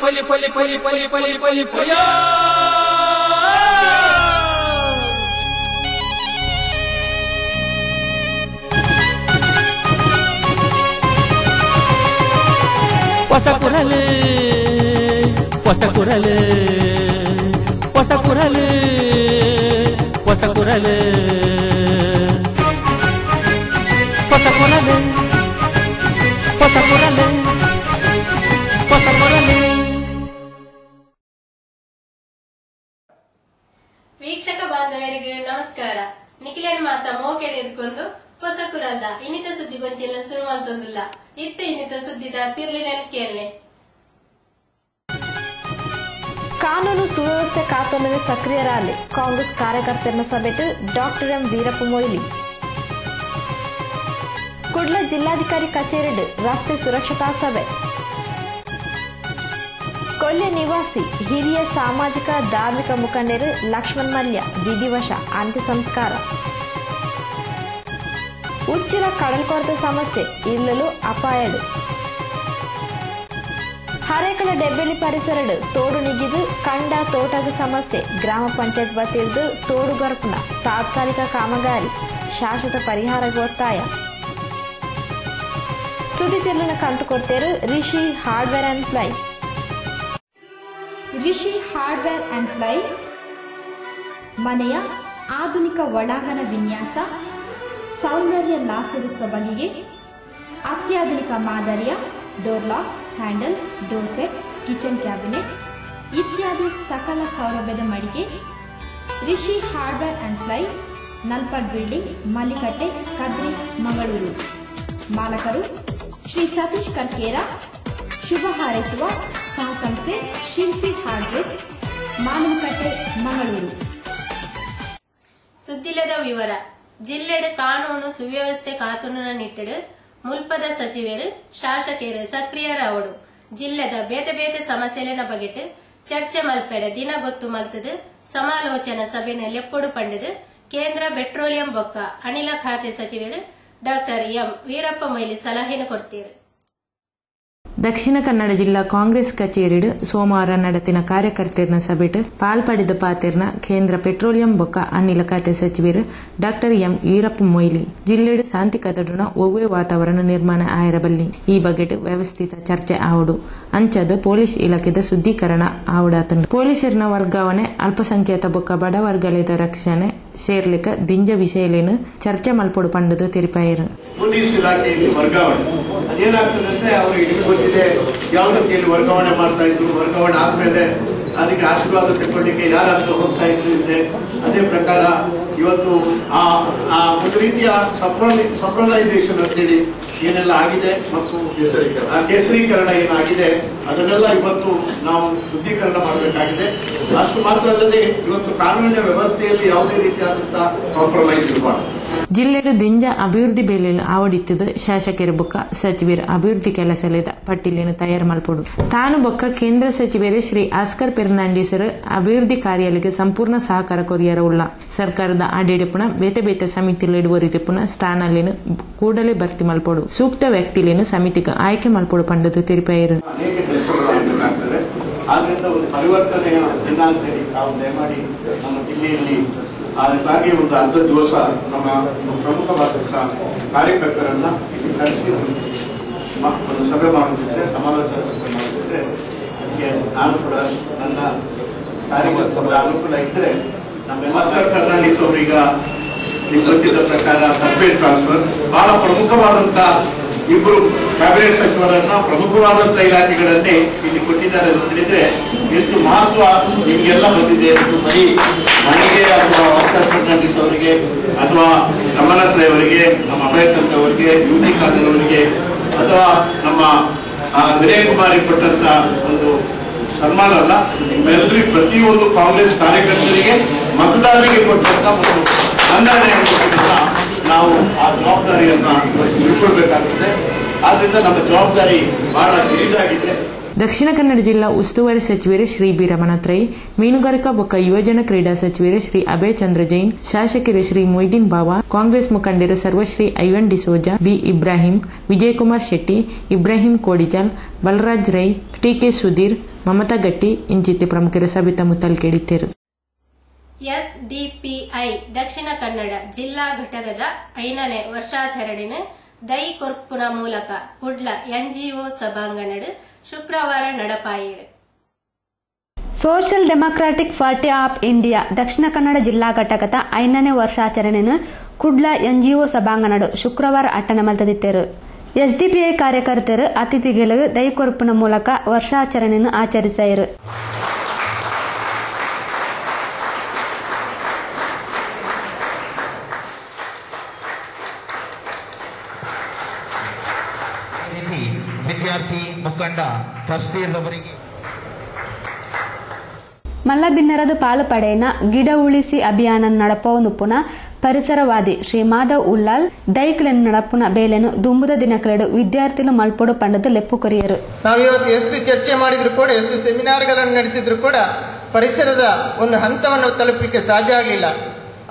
ಪಲಿ ಪಲಿ ಪಲಿ ಪಲಿ ಪಲಿ ಪಲಿ ಪಯ ಹೊಸ ಕುರಲು ಹೊಸ ಕುರಲು ಹೊಸ ಕುರಲು ಹೊಸ ಕುರಲು ಹೊಸ ಕುರಲು ಹೊಸ ಕುರಲು ಹೊಸ ಕುರಲು. ವೀಕ್ಷಕ ಬಾಂಧವರಿಗೆ ನಮಸ್ಕಾರ. ನಿಖಿಲನ್ ಮಾತ ಮೋಕೆಡೆ ಎದ್ಕೊಂಡು ಹೊಸ ಕುರಲ್ದ ಇನ್ನಿತ ಸುದ್ದಿಗೊಂಚಿನ ಶುರು ಮಾಡ್ತಂದಿಲ್ಲ. ಇತ್ತೆ ಇನ್ನಿತ ಸುದ್ದಿದ ತಿರ್ಲಿನ ಕೇಳಲೆ. ಕಾನೂನು ಸುವ್ಯವಸ್ಥೆ ಕಾತೊಲ್ಲದೆ ಸಕ್ರಿಯರಾಗಲಿ ಕಾಂಗ್ರೆಸ್ ಕಾರ್ಯಕರ್ತರ ಸಭೆಟ್ ಡಾಕ್ಟರ್ ಎಂ ವೀರಪ್ಪ ಮೊಯ್ಲಿ. ಕುಡ್ಲ ಜಿಲ್ಲಾಧಿಕಾರಿ ಕಚೇರಿ ರಸ್ತೆ ಸುರಕ್ಷತಾ ಸಭೆ. ಕೊಲ್ಲೆ ನಿವಾಸಿ ಹಿರಿಯ ಸಾಮಾಜಿಕ ಧಾರ್ಮಿಕ ಮುಖಂಡರು ಲಕ್ಷ್ಮಣ್ ಮಲ್ಯ ವಿಧಿವಶ ಅಂತ್ಯ ಸಂಸ್ಕಾರ. ಉಚ್ಚಿಲ ಕಡಲ್ಕೊರತೆ ಸಮಸ್ಯೆ ಇಲ್ಲಲು ಅಪಾಯಡು. ಹರೇಕಳ ಡೆಬ್ಬೆಲಿ ಪರಿಸರಡು ತೋಡು ನಿಗಿದು ಕಂಡ ತೋಟದ ಸಮಸ್ಯೆ ಗ್ರಾಮ ಪಂಚಾಯತ್ ವತಿರ್ದು ತೋಡು ಗರ್ಪಣ ತಾತ್ಕಾಲಿಕ ಕಾಮಗಾರಿ ಶಾಶ್ವತ ಪರಿಹಾರಕ್ಕೆ ಒತ್ತಾಯ. ಸುದ್ದಿ ತಿರ್ಲಿನ ಕಂತು ಕೊಡ್ತೇರು Rishi hardware and ply. Rishi hardware and ply ಮನೆಯ ಆಧುನಿಕ ಒಳಾಂಗಣ ವಿನ್ಯಾಸ, ಸೌಂದರ್ಯ ಲಾಸದ ಸೊಬಗಿಗೆ ಅತ್ಯಾಧುನಿಕ ಮಾದರಿಯ door lock, handle, door set, kitchen cabinet ಇತ್ಯಾದಿ ಸಕಲ ಸೌಲಭ್ಯದ ಮಳಿಗೆ Rishi hardware and ply, Nalpad building, Mallikatte, Kadri, Mangaluru. ಮಾಲಕರು ಶ್ರೀ ಸತೀಶ್ ಕರ್ಕೇರ. ಶುಭ ಹಾರೈಸುವ ಸಹಸಂಸ್ಥೆ ಶಿಲ್ಪಿ ಹಾರ್ಡ್ವೇರ್, ಮಾನವಕಟ್ಟೆ, ಮಂಗಳೂರು. ಸುದ್ದಿಲದ ವಿವರ. ಜಿಲ್ಲೆಡ್ ಕಾನೂನು ಸುವ್ಯವಸ್ಥೆ ಕಾತುನ ನಿಟ್ಟಿಡು ಮುಲ್ಪದ ಸಚಿವರು ಶಾಸಕರು ಸಕ್ರಿಯರಾವಡು ಜಿಲ್ಲೆದ ಬೇತೆ ಬೇತೆ ಸಮಸ್ಯೆಲಿನ ಬಗೆಟ್ ಚರ್ಚೆ ಮಲ್ಪೆರೆ ದಿನ ಗೊತ್ತು ಮಲ್ತದು ಸಮಾಲೋಚನಾ ಸಭೆನ ಲೆಪ್ಪೊಡು ಪಂಡದು ಕೇಂದ್ರ ಪೆಟ್ರೋಲಿಯಂ ಬೊಕ್ಕ ಅನಿಲ ಖಾತೆ ಸಚಿವರು ಡಾಕ್ಟರ್ ಎಂ ವೀರಪ್ಪ ಮೊಯ್ಲಿ ಸಲಹೆಯನ್ನು ಕೊಡ್ತೀರು. ದಕ್ಷಿಣ ಕನ್ನಡ ಜಿಲ್ಲಾ ಕಾಂಗ್ರೆಸ್ ಕಚೇರಿಡ್ ಸೋಮವಾರ ನಡೆತಿನ ಕಾರ್ಯಕರ್ತರ ಸಭೆಟ್ ಪಾಲ್ಪಡಿದ ಪಾತಿರ್ನ ಕೇಂದ್ರ ಪೆಟ್ರೋಲಿಯಂ ಬೊಕ್ಕ ಅನಿಲ ಖಾತೆ ಸಚಿವರು ಡಾಕ್ಟರ್ ಎಂ ವೀರಪ್ಪ ಮೊಯ್ಲಿ ಜಿಲ್ಲೆಡ್ ಶಾಂತಿ ಕದಡುನ ಒವ್ವೇ ವಾತಾವರಣ ನಿರ್ಮಾಣ ಆಯರಬಲ್ಲಿ ಈ ಬಗೆಟ್ ವ್ಯವಸ್ಥಿತ ಚರ್ಚೆ ಆವಡು ಅಂಚದ ಪೊಲೀಸ್ ಇಲಾಖೆದ ಶುದ್ಧೀಕರಣ ಆವಡಾತನು. ಪೊಲೀಸರಿನ ವರ್ಗಾವಣೆ, ಅಲ್ಪಸಂಖ್ಯಾತ ಬೊಕ್ಕ ಬಡ ವರ್ಗದ ರಕ್ಷಣೆ ಸೇರ್ಲಿಕ ದಿಂಜ ವಿಷಯಲೇನು ಚರ್ಚೆ ಮಲ್ಪೊಡು ಪಂಡದು ತೆರಿಪಾಯರು. ಪೊಲೀಸ್ ಇಲಾಖೆಯಲ್ಲಿ ವರ್ಗಾವಣೆ ಅದೇನಾಗ್ತದೆ ಅಂದ್ರೆ ಅವರಿಗೆ ಗೊತ್ತಿದೆ ಯಾವ ರೀತಿಯಲ್ಲಿ ವರ್ಗಾವಣೆ ಮಾಡ್ತಾ ಇದ್ರು, ವರ್ಗಾವಣೆ ಆದ್ಮೇಲೆ ಅದಕ್ಕೆ ಆಶೀರ್ವಾದ ತಗೊಳ್ಳಿಕ್ಕೆ ಯಾರಾದ್ರೂ ಹೋಗ್ತಾ ಇದ್ರು ಇದೆ. ಅದೇ ಪ್ರಕಾರ ಇವತ್ತು ಆ ಒಂದು ರೀತಿಯ ಸಫ್ರಲೈಸೇಷನ್ ಅಂತೇಳಿ ಏನೆಲ್ಲ ಆಗಿದೆ ಮತ್ತು ಕೇಸರೀಕರಣ ಏನಾಗಿದೆ ಅದನ್ನೆಲ್ಲ ಇವತ್ತು ನಾವು ಶುದ್ಧೀಕರಣ ಮಾಡಬೇಕಾಗಿದೆ. ಅಷ್ಟು ಮಾತ್ರ ಅಲ್ಲದೆ ಇವತ್ತು ಕಾನೂನಿನ ವ್ಯವಸ್ಥೆಯಲ್ಲಿ ಯಾವುದೇ ರೀತಿಯಾದಂತಹ ಕಾಂಪ್ರಮೈಸ್ ಇರಬಾರ್ದು. ಜಿಲ್ಲೆಡ್ ದಿಂಜ ಅಭಿವೃದ್ಧಿ ಬೇಲೆಲು ಆವಡಿತ್ತದು ಶಾಸಕರ ಬೊಕ್ಕ ಸಚಿವರ ಅಭಿವೃದ್ಧಿ ಕೆಲಸದ ಪಟ್ಟಿಲೇನು ತಯಾರು ಮಲ್ಪಡು. ತಾನು ಬೊಕ್ಕ ಕೇಂದ್ರ ಸಚಿವರೇ ಶ್ರೀ ಆಸ್ಕರ್ ಫೆರ್ನಾಂಡಿಸರು ಅಭಿವೃದ್ಧಿ ಕಾರ್ಯಾಲಯಕ್ಕೆ ಸಂಪೂರ್ಣ ಸಹಕಾರ ಕೊರಿಯರ ಉಳ್ಳ ಸರ್ಕಾರದ ಆಡಳಿತಪುಣ ಬೇತೆ ಬೇತೆ ಸಮಿತಿಲು ಇಡುವರಿಪುಣ ಸ್ಥಾನಲೇನು ಕೂಡಲೇ ಭರ್ತಿ ಮಲ್ಪಡು. ಸೂಕ್ತ ವ್ಯಕ್ತಿಲೇನು ಸಮಿತಿಗೆ ಆಯ್ಕೆ ಮಲ್ಪಡು ಪಂಡದು ತೆರಿಪಾಯರು. ಆದ್ರಿಂದ ಒಂದು ಪರಿವರ್ತನೆಯ ದಿನ ಅಂತೇಳಿ ತಾವು ದಯಮಾಡಿ ನಮ್ಮ ಜಿಲ್ಲೆಯಲ್ಲಿ ಅದಕ್ಕಾಗಿ ಒಂದು ಅರ್ಧ ದಿವಸ ನಮ್ಮ ಪ್ರಮುಖವಾದಂತಹ ಕಾರ್ಯಕರ್ತರನ್ನ ಇಲ್ಲಿ ಕರೆಸಿ ಒಂದು ಸಭೆ ಮಾಡುತ್ತಿದ್ದೆ, ಸಮಾಲೋಚನಾ ಸಭೆ ಮಾಡುತ್ತಿದ್ದೆ. ಅದಕ್ಕೆ ನಾನು ಕೂಡ ನನ್ನ ಕಾರ್ಯಕರ್ತರ ಅನುಕೂಲ ಇದ್ರೆ ನಮ್ಮ ಆಸ್ಕರ್ ಫೆರ್ನಾಂಡಿಸ್ ಅವರೀಗ ನೀವು ಗೊತ್ತಿದ್ದ ಪ್ರಕಾರ ಸಬ್ಜೆಕ್ಟ್ ಟ್ರಾನ್ಸ್ಫರ್ ಬಹಳ ಪ್ರಮುಖವಾದಂತಹ ಇಬ್ಬರು ಕ್ಯಾಬಿನೆಟ್ ಸಚಿವರನ್ನ ಪ್ರಮುಖವಾದಂತ ಇಲಾಖೆಗಳನ್ನೇ ಇಲ್ಲಿ ಕೊಟ್ಟಿದ್ದಾರೆ ಅಂತ ಹೇಳಿದ್ರೆ ಎಷ್ಟು ಮಹತ್ವ ನಿಮಗೆಲ್ಲ ಬಂದಿದೆ. ಬರೀ ನನಗೆ ಅಥವಾ ಆಸ್ಕರ್ ಫೆರ್ನಾಂಡಿಸ್ ಅವರಿಗೆ ಅಥವಾ ಕಮಲತ್ ರೈ ಅವರಿಗೆ, ನಮ್ಮ ಅಭಯಕಾಂತ್ ಅವರಿಗೆ, ಯುಟಿ ಖಾದರ್ ಅವರಿಗೆ ಅಥವಾ ನಮ್ಮ ವಿನಯ್ ಕುಮಾರ್ ಕೊಟ್ಟಂತ ಒಂದು ಸನ್ಮಾನ ಅಲ್ಲ, ನಿಮ್ಮೆಲ್ಲರಿಗೂ ಪ್ರತಿಯೊಂದು ಕಾಂಗ್ರೆಸ್ ಕಾರ್ಯಕರ್ತರಿಗೆ ಮತದಾರರಿಗೆ ಕೊಟ್ಟಂತ ಒಂದು ಮನ್ನಣೆಯನ್ನು ನಾವು ಆ ಜವಾಬ್ದಾರಿಯನ್ನ ತಿಳ್ಕೊಳ್ಬೇಕಾಗುತ್ತೆ. ಆದ್ರಿಂದ ನಮ್ಮ ಜವಾಬ್ದಾರಿ ಬಹಳ ಹಿರಿದಾಗಿದೆ. ದಕ್ಷಿಣ ಕನ್ನಡ ಜಿಲ್ಲಾ ಉಸ್ತುವಾರಿ ಸಚಿವರು ಶ್ರೀ ಬಿ ರಮನಾಥ್ ರೈ, ಮೀನುಗಾರಿಕಾ ಬೊಕ್ಕ ಯುವಜನ ಕ್ರೀಡಾ ಸಚಿವರು ಶ್ರೀ ಅಭಯ್ ಚಂದ್ರ ಜೈನ್, ಶಾಸಕರು ಶ್ರೀ ಮೊಯ್ದೀನ್ ಬಾವಾ, ಕಾಂಗ್ರೆಸ್ ಮುಖಂಡರು ಸರ್ವಶ್ರೀ ಐವನ್ ಡಿಸೋಜಾ, ಬಿ ಇಬ್ರಾಹಿಂ, ವಿಜಯಕುಮಾರ್ ಶೆಟ್ಟಿ, ಇಬ್ರಾಹಿಂ ಕೋಡಿಜಾಲ್, ಬಲರಾಜ್ ರೈ, ಟಿಕೆ ಸುಧೀರ್, ಮಮತಾ ಗಟ್ಟಿ ಇಂಚಿತ್ತೆ ಪ್ರಮುಖರ ಸಬಿತ ಮುತ್ತಲ್ ಕೇಳಿದ್ದೇರು. ಎಸ್ಡಿಪಿಐ ದಕ್ಷಿಣ ಕನ್ನಡ ಜಿಲ್ಲಾ ಘಟಕದ 5ನೇ ವರ್ಷಾಚರಣೆಯನ್ನು ದೈ ಕೊರ್ಪುನ ಮೂಲಕ ಕುಡ್ಲ ಎನ್ಜಿಒ ಸಭಾಂಗಣಡು ಶುಕ್ರವಾರ ನಡಪಾಯಿರು. Social democratic party of India Dakshina Kannada ಜಿಲ್ಲಾ ಘಟಕದ 5ನೇ ವರ್ಷಾಚರಣೆಯನ್ನು ಕುಡ್ಲ ಎನ್ಜಿಒ ಸಭಾಂಗಣಡು ಶುಕ್ರವಾರ ಅಟ್ಟಣೆ ಮಲ್ತದಿತ್ತೇರು. ಎಸ್ಡಿಪಿಐ ಕಾರ್ಯಕರ್ತರು ಅತಿಥಿಗಳಿಗೆ ದೈ ಕೊರ್ಪುನ ಮೂಲಕ ವರ್ಷಾಚರಣೆಯನ್ನು ಆಚರಿಸಿದರು. ವಿದ್ಯಾರ್ಥಿ ಮುಖಂಡ ತಫ್ಸೀರ್ ಅವರಿಗೆ ಮಲ್ಲಬಿನ್ನರದ ಪಾಲು ಪಡೆಯನ ಗಿಡ ಉಳಿಸಿ ಅಭಿಯಾನ ನಡಪುವ ಪುನಃ ಪರಿಸರವಾದಿ ಶ್ರೀ ಮಾಧವ್ ಉಲ್ಲಾಲ್ ದೈಕ್ಲೆನ್ ನಡಪುನ ಬೇಲೆನು ದುಂಬುದ ದಿನಕಳೆಡು ವಿದ್ಯಾರ್ಥಿಗಳು ಮಲ್ಪೊಡು ಪಂಡದ ಲೆಪ್ಪು ಕೊರಿಯರು. ನಾವಿವತ್ತು ಎಷ್ಟು ಚರ್ಚೆ ಮಾಡಿದ್ರು ಕೂಡ, ಎಷ್ಟು ಸೆಮಿನಾರ್ಗಳನ್ನು ನಡೆಸಿದ್ರು ಕೂಡ ಪರಿಸರದ ಒಂದು ಹಂತವನ್ನು ತಲುಪಲಿಕ್ಕೆ ಸಾಧ್ಯ ಆಗಲಿಲ್ಲ,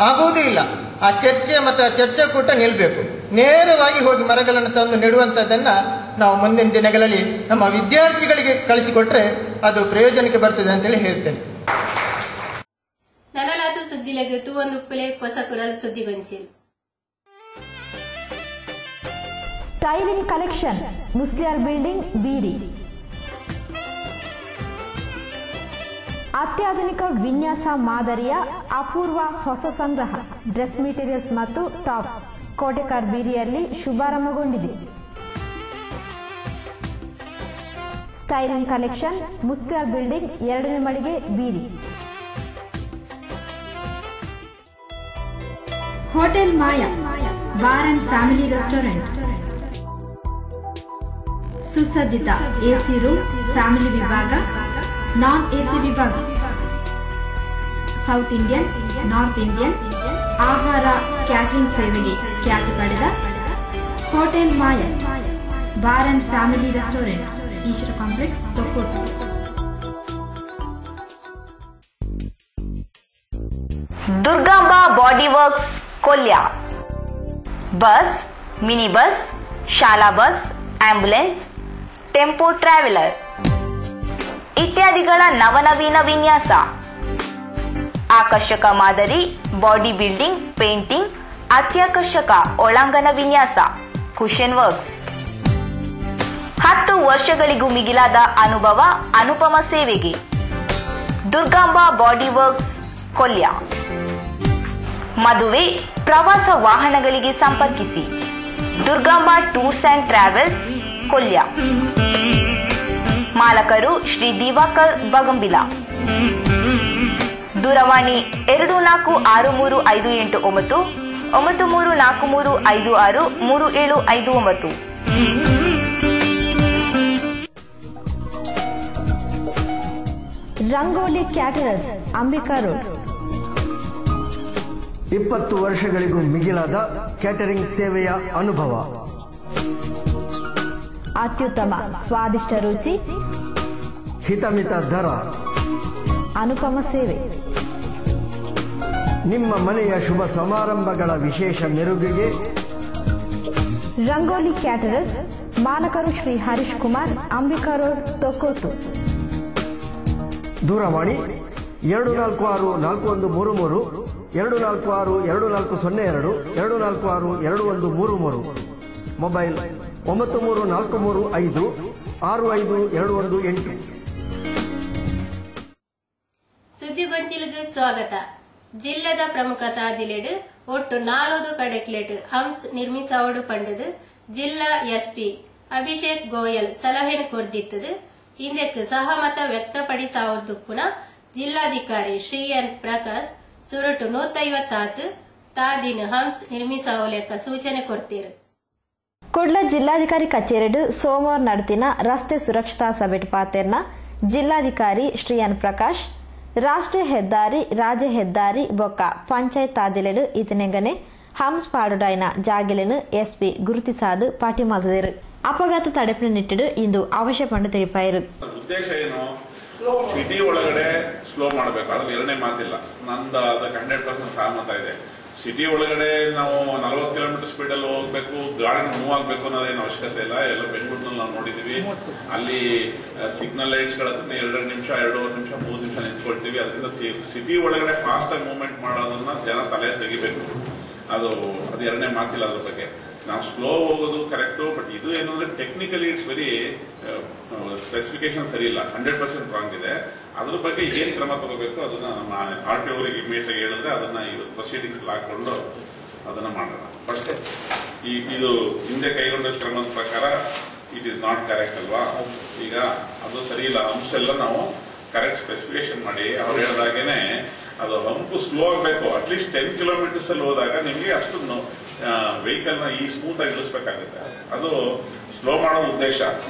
ಆಗುವುದೂ ಇಲ್ಲ. ಆ ಚರ್ಚೆ ಮತ್ತು ಆ ಚರ್ಚಾಕೂಟ ನಿಲ್ಲಬೇಕು. ನೇರವಾಗಿ ಹೋಗಿ ಮರಗಳನ್ನು ತಂದು ನೆಡುವಂಥದ್ದನ್ನ ನಾವು ಮುಂದಿನ ದಿನಗಳಲ್ಲಿ ನಮ್ಮ ವಿದ್ಯಾರ್ಥಿಗಳಿಗೆ ಕಳಿಸಿಕೊಟ್ರೆ ಅದು ಪ್ರಯೋಜನಕ್ಕೆ ಬರ್ತದೆ ಅಂತೇಳಿ ಹೇಳ್ತೇನೆ. ನನಲಾತು ಸುದ್ದಿಲೆಗೆ ತೂವೊಂದು ಪುಲೆ ಹೊಸ ಕುಡಲು ಸುದ್ದಿಗೊಂಚಿಲ್. Styling collection Musliyar building Beeri. ಅತ್ಯಾಧುನಿಕ ವಿನ್ಯಾಸ ಮಾದರಿಯ ಅಪೂರ್ವ ಹೊಸ ಸಂಗ್ರಹ ಡ್ರೆಸ್ ಮೆಟೀರಿಯಲ್ಸ್ ಮತ್ತು ಟಾಪ್ಸ್ ಕೋಟೆಕಾರ್ ಬೀರಿಯಲ್ಲಿ ಶುಭಾರಂಭಗೊಂಡಿದೆ. ಸ್ಟೈಲಿಂಗ್ ಕಲೆಕ್ಷನ್ ಮುಸ್ಲಿಯಾರ್ ಬಿಲ್ಡಿಂಗ್ 2ನೇ ಮಳಿಗೆ Beeri. Hotel Maya bar and family restaurant. ಸುಸಜ್ಜಿತ ಎಸಿ ರೂಮ್, ಫ್ಯಾಮಿಲಿ ವಿಭಾಗ, ನಾನ್ ಎಸಿ ವಿಭಾಗ, ಸೌತ್ ಇಂಡಿಯನ್, ನಾರ್ತ್ ಇಂಡಿಯನ್ ಆಹಾರ ಕ್ಯಾಟರಿಂಗ್ ಸೇವೆಗೆ ಖ್ಯಾತಿ ಪಡೆದ hotel Maya bar and family restaurant, Eshwara complex, Thokkottu. Durgamba body works Kolya. Bus, mini bus, ಶಾಲಾ ಬಸ್, ಆಂಬ್ಯುಲೆನ್ಸ್, ಟೆಂಪೋ ಟ್ರಾವೆಲರ್ ಇತ್ಯಾದಿಗಳ ನವನವೀನ ವಿನ್ಯಾಸ, ಆಕರ್ಷಕ ಮಾದರಿ, ಬಾಡಿ ಬಿಲ್ಡಿಂಗ್, ಪೇಂಟಿಂಗ್, ಅತ್ಯಾಕರ್ಷಕ ಒಳಾಂಗಣ ವಿನ್ಯಾಸ, ಕುಶನ್ ವರ್ಕ್ಸ್. 10 ವರ್ಷಗಳಿಗೂ ಮಿಗಿಲಾದ ಅನುಭವ, ಅನುಪಮ ಸೇವೆಗೆ ದುರ್ಗಾಂಬ ಬಾಡಿ ವರ್ಕ್ಸ್ ಕೊಲ್ಯ. ಮದುವೆ, ಪ್ರವಾಸ ವಾಹನಗಳಿಗೆ ಸಂಪರ್ಕಿಸಿ Durgamba tours and travels Kolya. ಮಾಲಕರು ಶ್ರೀ ದಿವಾಕರ್ ಬಗಂಬಿಲ. ದೂರವಾಣಿ 246358 9343563759. Rangoli caterers, Ambika road. 20 ವರ್ಷಗಳಿಗೂ ಮಿಗಿಲಾದ ಕ್ಯಾಟರಿಂಗ್ ಸೇವೆಯ ಅನುಭವ, ಅತ್ಯುತ್ತಮ ಸ್ವಾದಿಷ್ಟ ರುಚಿ, ಹಿತಮಿತ ದರ, ಅನುಪಮ ಸೇವೆ. ನಿಮ್ಮ ಮನೆಯ ಶುಭ ಸಮಾರಂಭಗಳ ವಿಶೇಷ ಮೆರುಗಿಗೆ ರಂಗೋಲಿ ಕ್ಯಾಟರರ್ಸ್, ಮಾಲಕರು ಶ್ರೀ ಹರೀಶ್ ಕುಮಾರ್, ಅಂಬಿಕಾ ರೋಡ್, ತೊಕ್ಕೋಟು. ದೂರವಾಣಿ 246413 246240 246213. ಮೊಬೈಲ್ 9343565218. ಸುದ್ದಿಗೊಂಚಿಲಿಗೆ ಸ್ವಾಗತ. ಜಿಲ್ಲೆದ ಪ್ರಮುಖ ತಾದಿಲೆಡು ಒಟ್ಟು 4 ಕಡೆಕ್ಲೆಟ್ ಹಂಸ್ ನಿರ್ಮಿಸಾವಡು ಪಂಡದು ಜಿಲ್ಲಾ ಎಸ್ಪಿ ಅಭಿಷೇಕ್ ಗೋಯಲ್ ಸಲಹೆಯನ್ನು ಕೊರ್ದಿತ್ತದು. ಇದಕ್ಕೆ ಸಹಮತ ವ್ಯಕ್ತಪಡಿಸಾವದುಪ್ಪುನ ಜಿಲ್ಲಾಧಿಕಾರಿ ಶ್ರೀ ಎನ್ ಪ್ರಕಾಶ್ ಸುರಟು 150 ತಾದಿನ ಹಂಸ್ ನಿರ್ಮಿಸಾವಲೆಕ್ಕ ಸೂಚನೆ ಕೊಡ್ತೀರು. ಕುಡ್ಲ ಜಿಲ್ಲಾಧಿಕಾರಿ ಕಚೇರಿಡು ಸೋಮವಾರ ನಡೆದಿನ ರಸ್ತೆ ಸುರಕ್ಷತಾ ಸಭೆಟ್ ಪಾತೆರ್ನ ಜಿಲ್ಲಾಧಿಕಾರಿ ಶ್ರೀ ಎನ್ ಪ್ರಕಾಶ್ ರಾಷ್ಟ್ರೀಯ ಹೆದ್ದಾರಿ, ರಾಜ್ಯ ಹೆದ್ದಾರಿ ಬೊಕ್ಕ ಪಂಚಾಯತ್ ತಾದಿಲೆಡು ಇತನೆಗನೆ ಹಂಸ್ ಪಾಡುಡಾಯ್ನ ಜಾಗಿಲೆನು ಎಸ್ಪಿ ಗುರುತಿಸಾದು ಪಾಟಿ ಮಾಡಿದರು. ಅಪಘಾತ ತಡೆಪಿನ ನಿಟ್ಟಿಡು ಇಂದು ಅವಶ್ಯ ಪಂಡು ತೆರಿಪಾಯಿರು. ಉದ್ದೇಶ ಏನು, ಸಿಟಿ ಒಳಗಡೆ ಸ್ಲೋ ಮಾಡಬೇಕು, ಅದ್ರಲ್ಲಿ ಎರಡನೇ ಮಾತಿಲ್ಲ. ನಂದು ಅದಕ್ಕೆ 100% ಸಹಮತ ಇದೆ. ಸಿಟಿ ಒಳಗಡೆ ನಾವು 40 ಕಿಲೋಮೀಟರ್ ಸ್ಪೀಡ್ ಅಲ್ಲಿ ಹೋಗ್ಬೇಕು, ಗಾಡಿ ಮೂವ್ ಆಗ್ಬೇಕು ಅನ್ನೋದೇನು ಅವಶ್ಯಕತೆ ಇಲ್ಲ. ಎಲ್ಲ ಬೆಂಗಳೂರಿನಲ್ಲಿ ನಾವು ನೋಡಿದೀವಿ, ಅಲ್ಲಿ ಸಿಗ್ನಲ್ ಲೈಟ್ಸ್ ಗಳನ್ನ 2 ನಿಮಿಷ 2.5 ನಿಮಿಷ 3 ನಿಮಿಷ ನಿಂತ್ಕೊಳ್ತೀವಿ. ಅದರಿಂದ ಸಿಟಿ ಒಳಗಡೆ ಫಾಸ್ಟ್ ಆಗಿ ಮೂವ್ಮೆಂಟ್ ಮಾಡೋದನ್ನ ಜನ ತಲೆ ತೆಗಿಬೇಕು. ಅದು ಎರಡನೇ ಮಾತಿಲ್ಲ ಅದ್ರ ಬಗ್ಗೆ. ನಾವು ಸ್ಲೋ ಹೋಗೋದು ಕರೆಕ್ಟು, ಬಟ್ ಇದು ಏನಂದ್ರೆ ಟೆಕ್ನಿಕಲಿ ಇಟ್ಸ್ ವೆರಿ ಸ್ಪೆಸಿಫಿಕೇಶನ್ ಸರಿ ಇಲ್ಲ, 100% ರಾಂಗ್ ಇದೆ. ಅದ್ರ ಬಗ್ಗೆ ಏನ್ ಕ್ರಮ ತಗೋಬೇಕು ಅದನ್ನ ನಮ್ಮ RTO ಅವರಿಗೆ ಇಮಿಡಿಯೇಟ್ ಆಗಿ ಹೇಳಿದ್ರೆ ಅದನ್ನ ಇದು ಪ್ರೊಸೀಡಿಂಗ್ಸ್ ಹಾಕೊಂಡು ಅದನ್ನ ಮಾಡೋಣ. ಫಸ್ಟ್ ಇದು ಹಿಂದೆ ಕೈಗೊಂಡ ಕ್ರಮದ ಪ್ರಕಾರ ಇಟ್ ಈಸ್ ನಾಟ್ ಕರೆಕ್ಟ್ ಅಲ್ವಾ? ಈಗ ಅದು ಸರಿ ಇಲ್ಲ. ಹಂಪ್ಸ್ ಎಲ್ಲ ನಾವು ಕರೆಕ್ಟ್ ಸ್ಪೆಸಿಫಿಕೇಶನ್ ಮಾಡಿ ಅವ್ರು ಹೇಳಿದಾಗೇನೆ ಅದು ಹಂಪು ಸ್ಲೋ ಆಗಬೇಕು. ಅಟ್ಲೀಸ್ಟ್ 10 ಕಿಲೋಮೀಟರ್ಸ್ ಅಲ್ಲಿ ಹೋದಾಗ ನಿಮಗೆ ಅಷ್ಟು ವೆಹಿಕಲ್ ನ ಈ ಸ್ಮೂತ್ ಆಗಿ ಇಳಿಸ್ಬೇಕಾಗುತ್ತೆ. ಅದು ಸ್ಲೋ ಮಾಡೋ ಉದ್ದೇಶ.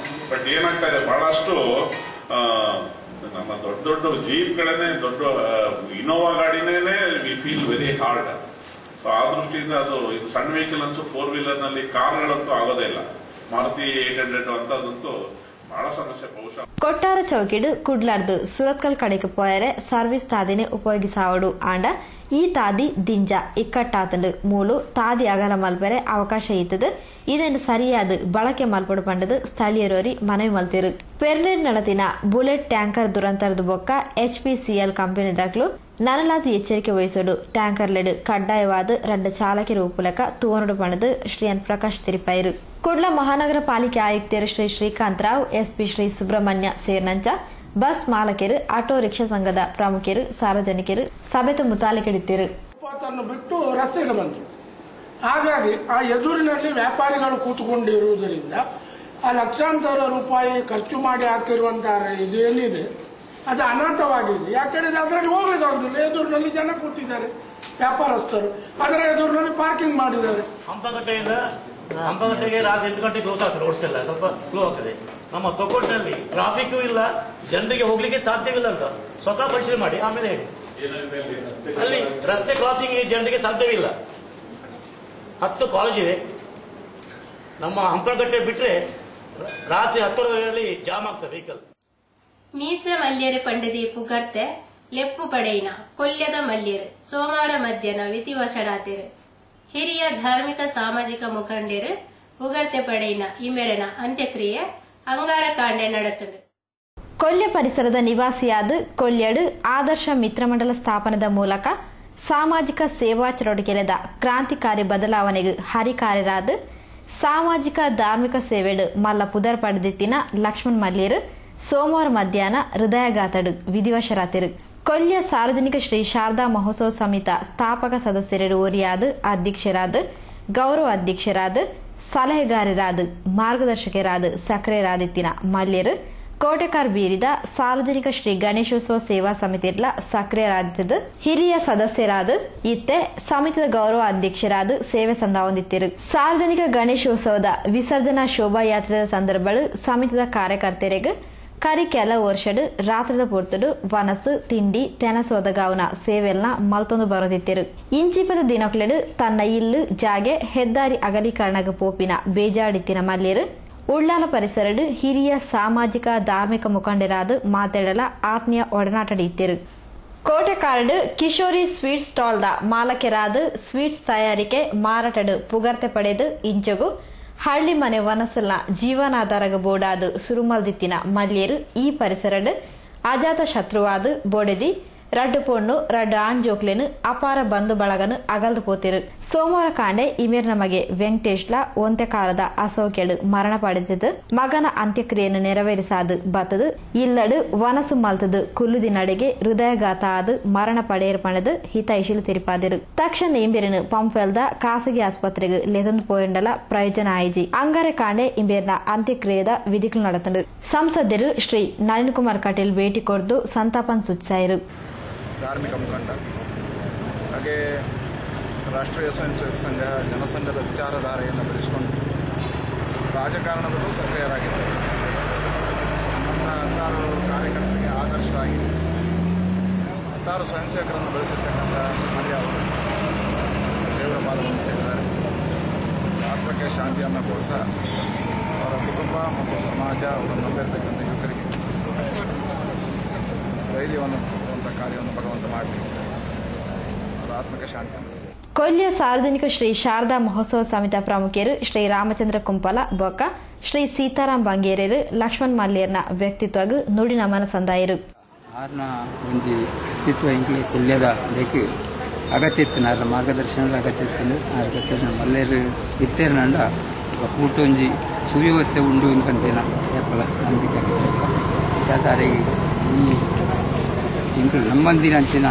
ಬಟ್ ಏನಾಗ್ತಾ ಇದೆ, ಬಹಳಷ್ಟು ನಮ್ಮ ದೊಡ್ಡ ದೊಡ್ಡ ಜೀಪ್ಗಳನ್ನೇ, ದೊಡ್ಡ ಇನೋವಾ ಗಾಡಿನೇ we feel very hard. So ಆ ದೃಷ್ಟಿಯಿಂದ ಅದು ಇದು ಸಣ್ಣ ವೆಹಿಕಲ್ ಅನ್ಸು 4 ವೀಲರ್ ನಲ್ಲಿ ಕಾರ್ಗಳಂತೂ ಆಗೋದೇ ಇಲ್ಲ. ಮಾರುತಿ 800 ಅಂತದಂತೂ ಬಹಳ ಸಮಸ್ಯೆ. ಬಹುಶಃ కొట్టార చౌకిడు కుడ్లార్దు సురత్కల్ కడికి పోయరే సర్వీస్ తాదిని ఉపయోగిసావడు ఆండ ಈ ತಾದಿ ದಿಂಜ ಇಕ್ಕಟ್ಟಾತಂಡು ಮೂಲು ತಾದಿ ಅಗಲ ಮಲ್ಪರೆ ಅವಕಾಶ ಇತ್ತದು. ಇದನ್ನು ಸರಿಯಾದ ಬಳಕೆ ಮಲ್ಪಡು ಪಂಡದು ಸ್ಥಳೀಯರೋರಿ ಮನವಿ ಮಲ್ತಿರು. ಪೆರ್ನೆಡ್ ನಡತಿನ ಬುಲೆಟ್ ಟ್ಯಾಂಕರ್ ದುರಂತರದ ಬೊಕ್ಕ HPCL ಕಂಪನಿದಾಗ್ಲು ನನಲಾದ ಎಚ್ಚರಿಕೆ ವಹಿಸೋಡು ಟ್ಯಾಂಕರ್ಲೆಡು ಕಡ್ಡಾಯವಾದ 2 ಚಾಲಕರ ಉಪುಲಕ ತೂವನಡು ಪಂಡದು ಶ್ರೀ ಎನ್ ಪ್ರಕಾಶ್ ತಿರುಪಾಯಿರು. ಕುಡ್ಲ ಮಹಾನಗರ ಪಾಲಿಕೆ ಆಯುಕ್ತರು ಶ್ರೀ ಶ್ರೀಕಾಂತ್ ರಾವ್, SP ಶ್ರೀ ಸುಬ್ರಹ್ಮಣ್ಯ ಸೇರ್ನಂಚ ಬಸ್ ಮಾಲಕರು, ಆಟೋ ರಿಕ್ಷಾ ಸಂಘದ ಪ್ರಮುಖರು, ಸಾರ್ವಜನಿಕರು ಸಭೆತು ಮುತಾಲಿಕೆಡಿದ್ದರು. ಬಿಟ್ಟು ರಸ್ತೆಗೆ ಬಂದರು. ಹಾಗಾಗಿ ಆ ಎದುರಿನಲ್ಲಿ ವ್ಯಾಪಾರಿಗಳು ಕೂತುಕೊಂಡಿರುವುದರಿಂದ ಆ ಲಕ್ಷಾಂತರ ರೂಪಾಯಿ ಖರ್ಚು ಮಾಡಿ ಹಾಕಿರುವಂತಹ ಇದೇನಿದೆ ಅದು ಅನರ್ಥವಾಗಿದೆ. ಯಾಕೆಂದ್ರೆ ಅದರಲ್ಲಿ ಹೋಗ್ಲಿಕ್ಕಾಗುದಿಲ್ಲ. ಎದುರಿನಲ್ಲಿ ಜನ ಕೂತಿದ್ದಾರೆ, ವ್ಯಾಪಾರಸ್ಥರು ಅದರ ಎದುರಿನಲ್ಲಿ ಪಾರ್ಕಿಂಗ್ ಮಾಡಿದ್ದಾರೆ. ಹಂಪಗಟ್ಟೆಗೆ ರಾತ್ರಿ 8 ಗಂಟೆಗೆ ಕ್ಲೋಸ್ ಆಗ್ತದೆ. ರೋಡ್ಸ್ ಎಲ್ಲ ಸ್ವಲ್ಪ ಸ್ಲೋ ಆಗ್ತದೆ. ನಮ್ಮ ತೊಕ್ಕೊಟ್ಟಿನಲ್ಲಿ ಟ್ರಾಫಿಕ್ ಇಲ್ಲ, ಜನರಿಗೆ ಹೋಗ್ಲಿಕ್ಕೆ ಸಾಧ್ಯವಿಲ್ಲ ಅಂತ ಸ್ವತಃ ಪರಿಶೀಲನೆ ಮಾಡಿ ಆಮೇಲೆ ಹೇಳಿ. ಅಲ್ಲಿ ರಸ್ತೆ ಕ್ರಾಸಿಂಗ್ ಜನರಿಗೆ ಸಾಧ್ಯವಿಲ್ಲ. 10 ಕಾಲೇಜ್ ಇದೆ. ನಮ್ಮ ಹಂಪಗಟ್ಟೆ ಬಿಟ್ರೆ ರಾತ್ರಿ 10 ಜಾಮ್ ಆಗ್ತದೆ ವೆಹಿಕಲ್. ಮೀಸ ಮಲ್ಯರು ಪಂಡದಿ ಪುಗರ್ತೆ ಲೆಪ್ಪು ಪಡೆಯಿನ ಕೊಲ್ಯದ ಮಲ್ಯರು ಸೋಮವಾರ ಮಧ್ಯಾಹ್ನ ವಿಧಿವಶರಾತಿರು. ಹಿರಿಯ ಧಾರ್ಮಿಕ ಸಾಮಾಜಿಕ ಮುಖಂಡರು ಉಗರ್ತೆ ಪಡೆಯಿನ ಈ ಮೇರೆನ ಅಂತ್ಯಕ್ರಿಯೆ ಅಂಗಾರ ಕಾಂಡೆ ನಡೆತದೆ. ಕೊಲ್ಯ ಪರಿಸರದ ನಿವಾಸಿಯಾದ ಕೊಲ್ಯಡು ಆದರ್ಶ ಮಿತ್ರಮಂಡಲ ಸ್ಥಾಪನದ ಮೂಲಕ ಸಾಮಾಜಿಕ ಸೇವಾ ಚಟುವಟಿಕೆದ ಕ್ರಾಂತಿಕಾರಿ ಬದಲಾವಣೆಗೆ ಹರಿಕಾರ್ಯರಾದ ಸಾಮಾಜಿಕ ಧಾರ್ಮಿಕ ಸೇವೆಡು ಮಲ್ಲ ಪುದರ್ ಪಡೆದಿತ್ತಿನ ಲಕ್ಷ್ಮಣ್ ಮಲ್ಯರು ಸೋಮವಾರ ಮಧ್ಯಾಹ್ನ ಹೃದಯಘಾತಡು ವಿಧಿವಶರಾತಿರು. ಕೊಲ್ಯ ಸಾರ್ವಜನಿಕ ಶ್ರೀ ಶಾರದಾ ಮಹೋತ್ಸವ ಸಮಿತ ಸ್ಥಾಪಕ ಸದಸ್ಯರು ಓರಿಯಾದ ಅಧ್ಯಕ್ಷರಾದ, ಗೌರವ ಅಧ್ಯಕ್ಷರಾದ, ಸಲಹೆಗಾರರಾದ, ಮಾರ್ಗದರ್ಶಕರಾದ ಸಕ್ರಿಯರಾದಿತ್ತಿನ ಮಲ್ಯರು ಕೋಟೆಕಾರ್ ಬೀರಿದ ಸಾರ್ವಜನಿಕ ಶ್ರೀ ಗಣೇಶೋತ್ಸವ ಸೇವಾ ಸಮಿತಿಯ ಸಕ್ರಿಯರಾದಿದ್ದ ಹಿರಿಯ ಸದಸ್ಯರಾದ ಇತ್ತೆ ಸಮಿತಿಯ ಗೌರವ ಅಧ್ಯಕ್ಷರಾದ ಸೇವೆ ಸಂದಾವಂದಿತ್ತಿರು. ಸಾರ್ವಜನಿಕ ಗಣೇಶೋತ್ಸವದ ವಿಸರ್ಜನಾ ಶೋಭಾಯಾತ್ರೆಯ ಸಂದರ್ಭಗಳು ಸಮಿತಿಯ ಕಾರ್ಯಕರ್ತರಿಗೆ ಕರಿ ಕೆಲ ವರ್ಷಡು ರಾತ್ರಿದ ಪೊರ್ತಡು ವನಸು ತಿಂಡಿ ತೆನಸೋದಗಾವನ ಸೇವೆಲ್ನ ಮಲ್ತೊಂದು ಬರೋದಿತ್ತಿರು. ಇಂಚಿಪದ ದಿನಕ್ಲೆಡು ತನ್ನ ಇಲ್ಲು ಜಾಗೆ ಹೆದ್ದಾರಿ ಅಗಲೀಕರಣಗ ಪೋಪಿನ ಬೇಜಾಡಿತ್ತಿನ ಮಲ್ಯರು ಉಳ್ಳಾಲ ಪರಿಸರಡು ಹಿರಿಯ ಸಾಮಾಜಿಕ ಧಾರ್ಮಿಕ ಮುಖಂಡರಾದ ಮಾತಾಡಲ ಆತ್ಮೀಯ ಒಡನಾಟಡಿತ್ತಿರು. ಕೋಟೆಕಾರ್ಡು ಕಿಶೋರಿ ಸ್ವೀಟ್ ಸ್ಟಾಲ್ದ ಮಾಲಕರಾದ ಸ್ವೀಟ್ಸ್ ತಯಾರಿಕೆ ಮಾರಾಟಡು ಪುಗರ್ತೆ ಪಡೆದು ಇಂಚಗು ಹಳ್ಳಿ ಮನೆ ವನಸಲ್ನ ಜೀವನಾಧಾರಗ ಬೋಡಾದು ಸುರುಮಲ್ದಿತ್ತಿನ ಮಲ್ಯರು ಈ ಪರಿಸರಡು ಅಜಾತ ಶತ್ರುವಾದ ಬೋಡೆದಿ ರಡ್ಡು ಪೊಣ್ಣು ರಡ್ಡು ಆಂಜೋಕ್ಲೆನು ಅಪಾರ ಬಂಧು ಬಳಗನು ಅಗಲ್ದು ಪೋತಿರು. ಸೋಮವಾರ ಕಾಂಡೆ ಇಮೇರ್ ನಮಗೆ ವೆಂಕಟೇಶ್ಲ ಒಂತೆಕಾಲದ ಅಸೌಖ್ಯಡು ಮರಣ ಪಡೆದಿದ್ದು ಮಗನ ಅಂತ್ಯಕ್ರಿಯೆಯನ್ನು ನೆರವೇರಿಸಾದು ಬತ್ತದು ಇಲ್ಲಡು ವನಸು ಮಲ್ತದು ಕುಲ್ಲುದಿ ನಡೆಗೆ ಹೃದಯಘಾತ ಆದು ಮರಣ ಪಡೆಯರು ಪಣದು ಹಿತೈಶಿಲು ತಿರುಪಾದಿರು. ತಕ್ಷಣ ಇಂಬೇರಿನ ಪಂಫೆಲ್ದ ಖಾಸಗಿ ಆಸ್ಪತ್ರೆಗೆ ಲೆತೊಂದು ಪೋಯಂಡಲ ಪ್ರಯೋಜನ ಆಯ್ಜಿ ಅಂಗಾರೆ ಕಾಂಡೆ ಇಂಬೇರ್ನ ಅಂತ್ಯಕ್ರಿಯೆದ ವಿಧಿಗಳು ನಡೆತಂಡು. ಸಂಸದರು ಶ್ರೀ ನಳಿನ್ ಕುಮಾರ್ ಕಟೀಲ್ ಭೇಟಿ ಕೊಡ್ದು ಸಂತಾಪನ್ ಸೂಚಿಸಾಯಿರು. ಧಾರ್ಮಿಕ ಮುಖಂಡ ಹಾಗೆ ರಾಷ್ಟ್ರೀಯ ಸ್ವಯಂ ಸೇವಕ ಸಂಘ ಜನಸಂಘದ ವಿಚಾರಧಾರೆಯನ್ನು ಬೆಳೆಸಿಕೊಂಡು ರಾಜಕಾರಣದಲ್ಲೂ ಸಕ್ರಿಯರಾಗಿದ್ದಾರೆ. ನಮ್ಮ 16 ಕಾರ್ಯಕರ್ತರಿಗೆ ಆದರ್ಶರಾಗಿ 16 ಸ್ವಯಂ ಸೇವಕರನ್ನು ಬೆಳೆಸಿರ್ತಕ್ಕಂಥ ಮರ್ಯ ಅವರು ದೇವರ ಪಾದವನ್ನು ಸೇರಿದ್ದಾರೆ. ಆತ್ಮಕ್ಕೆ ಶಾಂತಿಯನ್ನು ಕೊಡ್ತಾ ಅವರ ಕುಟುಂಬ ಮತ್ತು ಸಮಾಜ ಅವರನ್ನು ನಂಬಿರ್ತಕ್ಕಂಥ ಯುವಕರಿಗೆ ಧೈರ್ಯವನ್ನು ಕಾರ್ಯವನ್ನು ಭಗವಂತ ಮಾಡಲಿ, ಅವರ ಆತ್ಮಕ್ಕೆ ಶಾಂತಿ. ಕೊಲ್ಯ ಸಾರ್ವಜನಿಕ ಶ್ರೀ ಶಾರದಾ ಮಹೋತ್ಸವ ಸಮಿತಿ ಪ್ರಮುಖರು ಶ್ರೀ ರಾಮಚಂದ್ರ ಕುಂಪಲ ಬೊಕ್ಕ ಶ್ರೀ ಸೀತಾರಾಮ್ ಬಂಗೇರರು ಲಕ್ಷ್ಮಣ್ ಮಲ್ಯರ್ನ ವ್ಯಕ್ತಿತ್ವಗೂ ನುಡಿ ನಮನ ಸಂದಾಯರು ಆರ್ನ ಒಂಜಿ ಅಸ್ತಿತ್ವ ಇಂಕ್ಲೆ ಕೊಲ್ಯದ ಬೇಕು ಅಗತ್ಯ ಇತ್ತು ಅದರ ಮಾರ್ಗದರ್ಶನದ ಅಗತ್ಯ ಇತ್ತು ಮಲ್ಲೇರು ಇತ್ತೇರ್ನಂಡ ಕೂಟೊಂಜಿ ಸುವ್ಯವಸ್ಥೆ ಉಂಡು ಅನ್ಕೊಂತೇನ ಯಾಪಲ ನಂಬಿಕೆ ಚಾತಾರಿಗೆ ಈ ಇಂಕ್ಲು ನಮ್ಮಂದಿನ ಅಂಚಿನ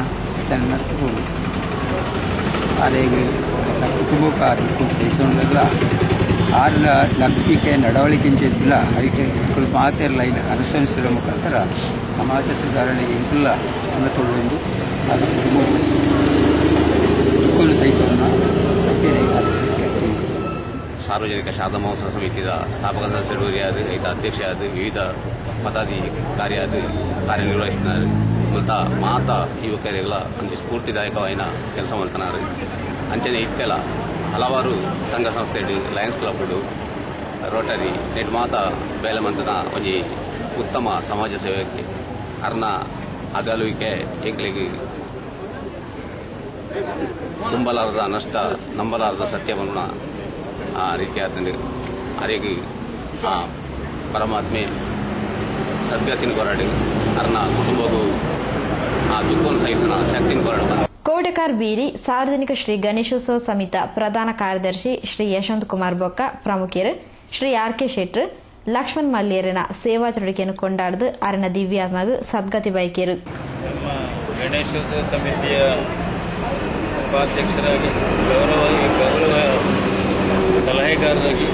ನಡ್ಕೊಂಡು ಆರೆಗೆ ಕುಟುಂಬಕ್ಕೆ ಅದಕ್ಕೂ ಸಹಿಸೋಲ್ಲ ಆರ್ನ ನಂಬಿಕೆ ನಡವಳಿಕೆ ಇದ್ದಿಲ್ಲ ಅದಕ್ಕೆ ಇಂಕಲು ಮಾತೇರಲ್ಲ ಇನ್ನು ಅನುಸರಿಸಿರೋ ಮುಖಾಂತರ ಸಮಾಜ ಸುಧಾರಣೆಗೆ ಇಂಕಲ್ಲ ಅಂದುಕೊಳ್ಳುವುದು ಅದು ಇಂಕಲು ಸಹಿಸೋಣ ಕಚೇರಿಗೆ ಆಲಿಸಲಿಕ್ಕೆ ಸಾರ್ವಜನಿಕ ಶಾರದಾ ಮಹೋತ್ಸವ ಸಮಿತಿಯ ಸ್ಥಾಪಕ ಸದಸ್ಯರು ರೈತ ಅಧ್ಯಕ್ಷರಾದ ವಿವಿಧ ಪದಾಧಿಕಾರಿಯಾದ ಕಾರ್ಯನಿರ್ವಹಿಸಿದ್ದಾರೆ ಮತ್ತು ಮಾತಾ ಯುವಕರಿಗೆಲ್ಲ ಒಂದು ಸ್ಫೂರ್ತಿದಾಯಕವಾದ ಕೆಲಸ ಮಾಡ್ತಾರೆ ಅಂಚನೆ ಇತ್ತೆಲ್ಲ ಹಲವಾರು ಸಂಘ ಸಂಸ್ಥೆಗಳು ಲಯನ್ಸ್ ಕ್ಲಬ್ಗಳು ರೋಟರಿ ನೆಟ್ ಮಾತಾ ಬೇಲಮಂತನ ಒಂದು ಉತ್ತಮ ಸಮಾಜ ಸೇವೆಗೆ ಅರ್ನ ಅಗಲುವಿಕೆ ಎಂಕ್ಲಿಗೆ ತುಂಬಲಾರದ ನಷ್ಟ ನಂಬಲಾರದ ಸತ್ಯವನ್ನು ಆ ರೀತಿಯಾದ ಅರೆಗೆ ಆ ಪರಮಾತ್ಮೆ ಸದ್ಗತಿನ ಕೊರಡು ಅರ್ನ ಕುಟುಂಬಗೂ ಆ ದುಃಖವನ್ನು ಸಹಿಸನ ಶಕ್ತಿನ ಕೊರಡು ಕೋಟೆಕಾರ್ ಬೀರಿ ಸಾರ್ವಜನಿಕ ಶ್ರೀ ಗಣೇಶೋತ್ಸವ ಸಮಿತಿ ಪ್ರಧಾನ ಕಾರ್ಯದರ್ಶಿ ಶ್ರೀ ಯಶವಂತ್ ಕುಮಾರ್ ಬೊಕ್ಕ ಪ್ರಮುಖರು ಶ್ರೀ ಆರ್ ಕೆ ಶೆಟ್ರ್ ಲಕ್ಷ್ಮಣ್ ಮಲ್ಯರನ ಸೇವಾ ಚಟುವಟಿಕೆಯನ್ನು ಕೊಂಡಾಡಿದು ಅರನ ದಿವ್ಯಾತ್ಮಗೂ ಸದ್ಗತಿ ಬಯಕೆರು. ನಮ್ಮ ಗಣೇಶೋತ್ಸವ ಸಮಿತಿಯ ಉಪಾಧ್ಯಕ್ಷರಾಗಿ ಗೌರವ ಸಲಹೆಗಾರರಾಗಿ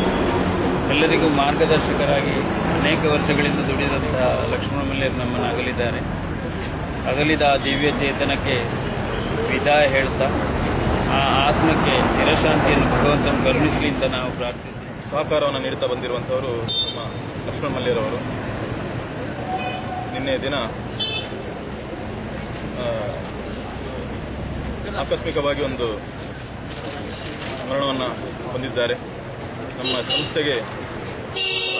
ಎಲ್ಲರಿಗೂ ಮಾರ್ಗದರ್ಶಕರಾಗಿ ಅನೇಕ ವರ್ಷಗಳಿಂದ ದುಡಿದಂತಹ ಲಕ್ಷ್ಮಣ ಮಲ್ಯರು ನಮ್ಮನ್ನು ಅಗಲಿದ್ದಾರೆ. ಅಗಲಿದ ಆ ದಿವ್ಯ ಚೇತನಕ್ಕೆ ವಿದಾಯ ಹೇಳ್ತಾ ಆ ಆತ್ಮಕ್ಕೆ ಚಿರಶಾಂತಿಯನ್ನು ಭಗವಂತನ ಕರುಣಿಸಲಿ ಅಂತ ನಾವು ಪ್ರಾರ್ಥಿಸಿ ಸಹಕಾರವನ್ನು ನೀಡುತ್ತಾ ಬಂದಿರುವಂತಹವರು ನಮ್ಮ ಲಕ್ಷ್ಮಣ ಮಲ್ಯರವರು ನಿನ್ನೆ ದಿನ ಆಕಸ್ಮಿಕವಾಗಿ ಒಂದು ಮರಣವನ್ನು ಹೊಂದಿದ್ದಾರೆ. ನಮ್ಮ ಸಂಸ್ಥೆಗೆ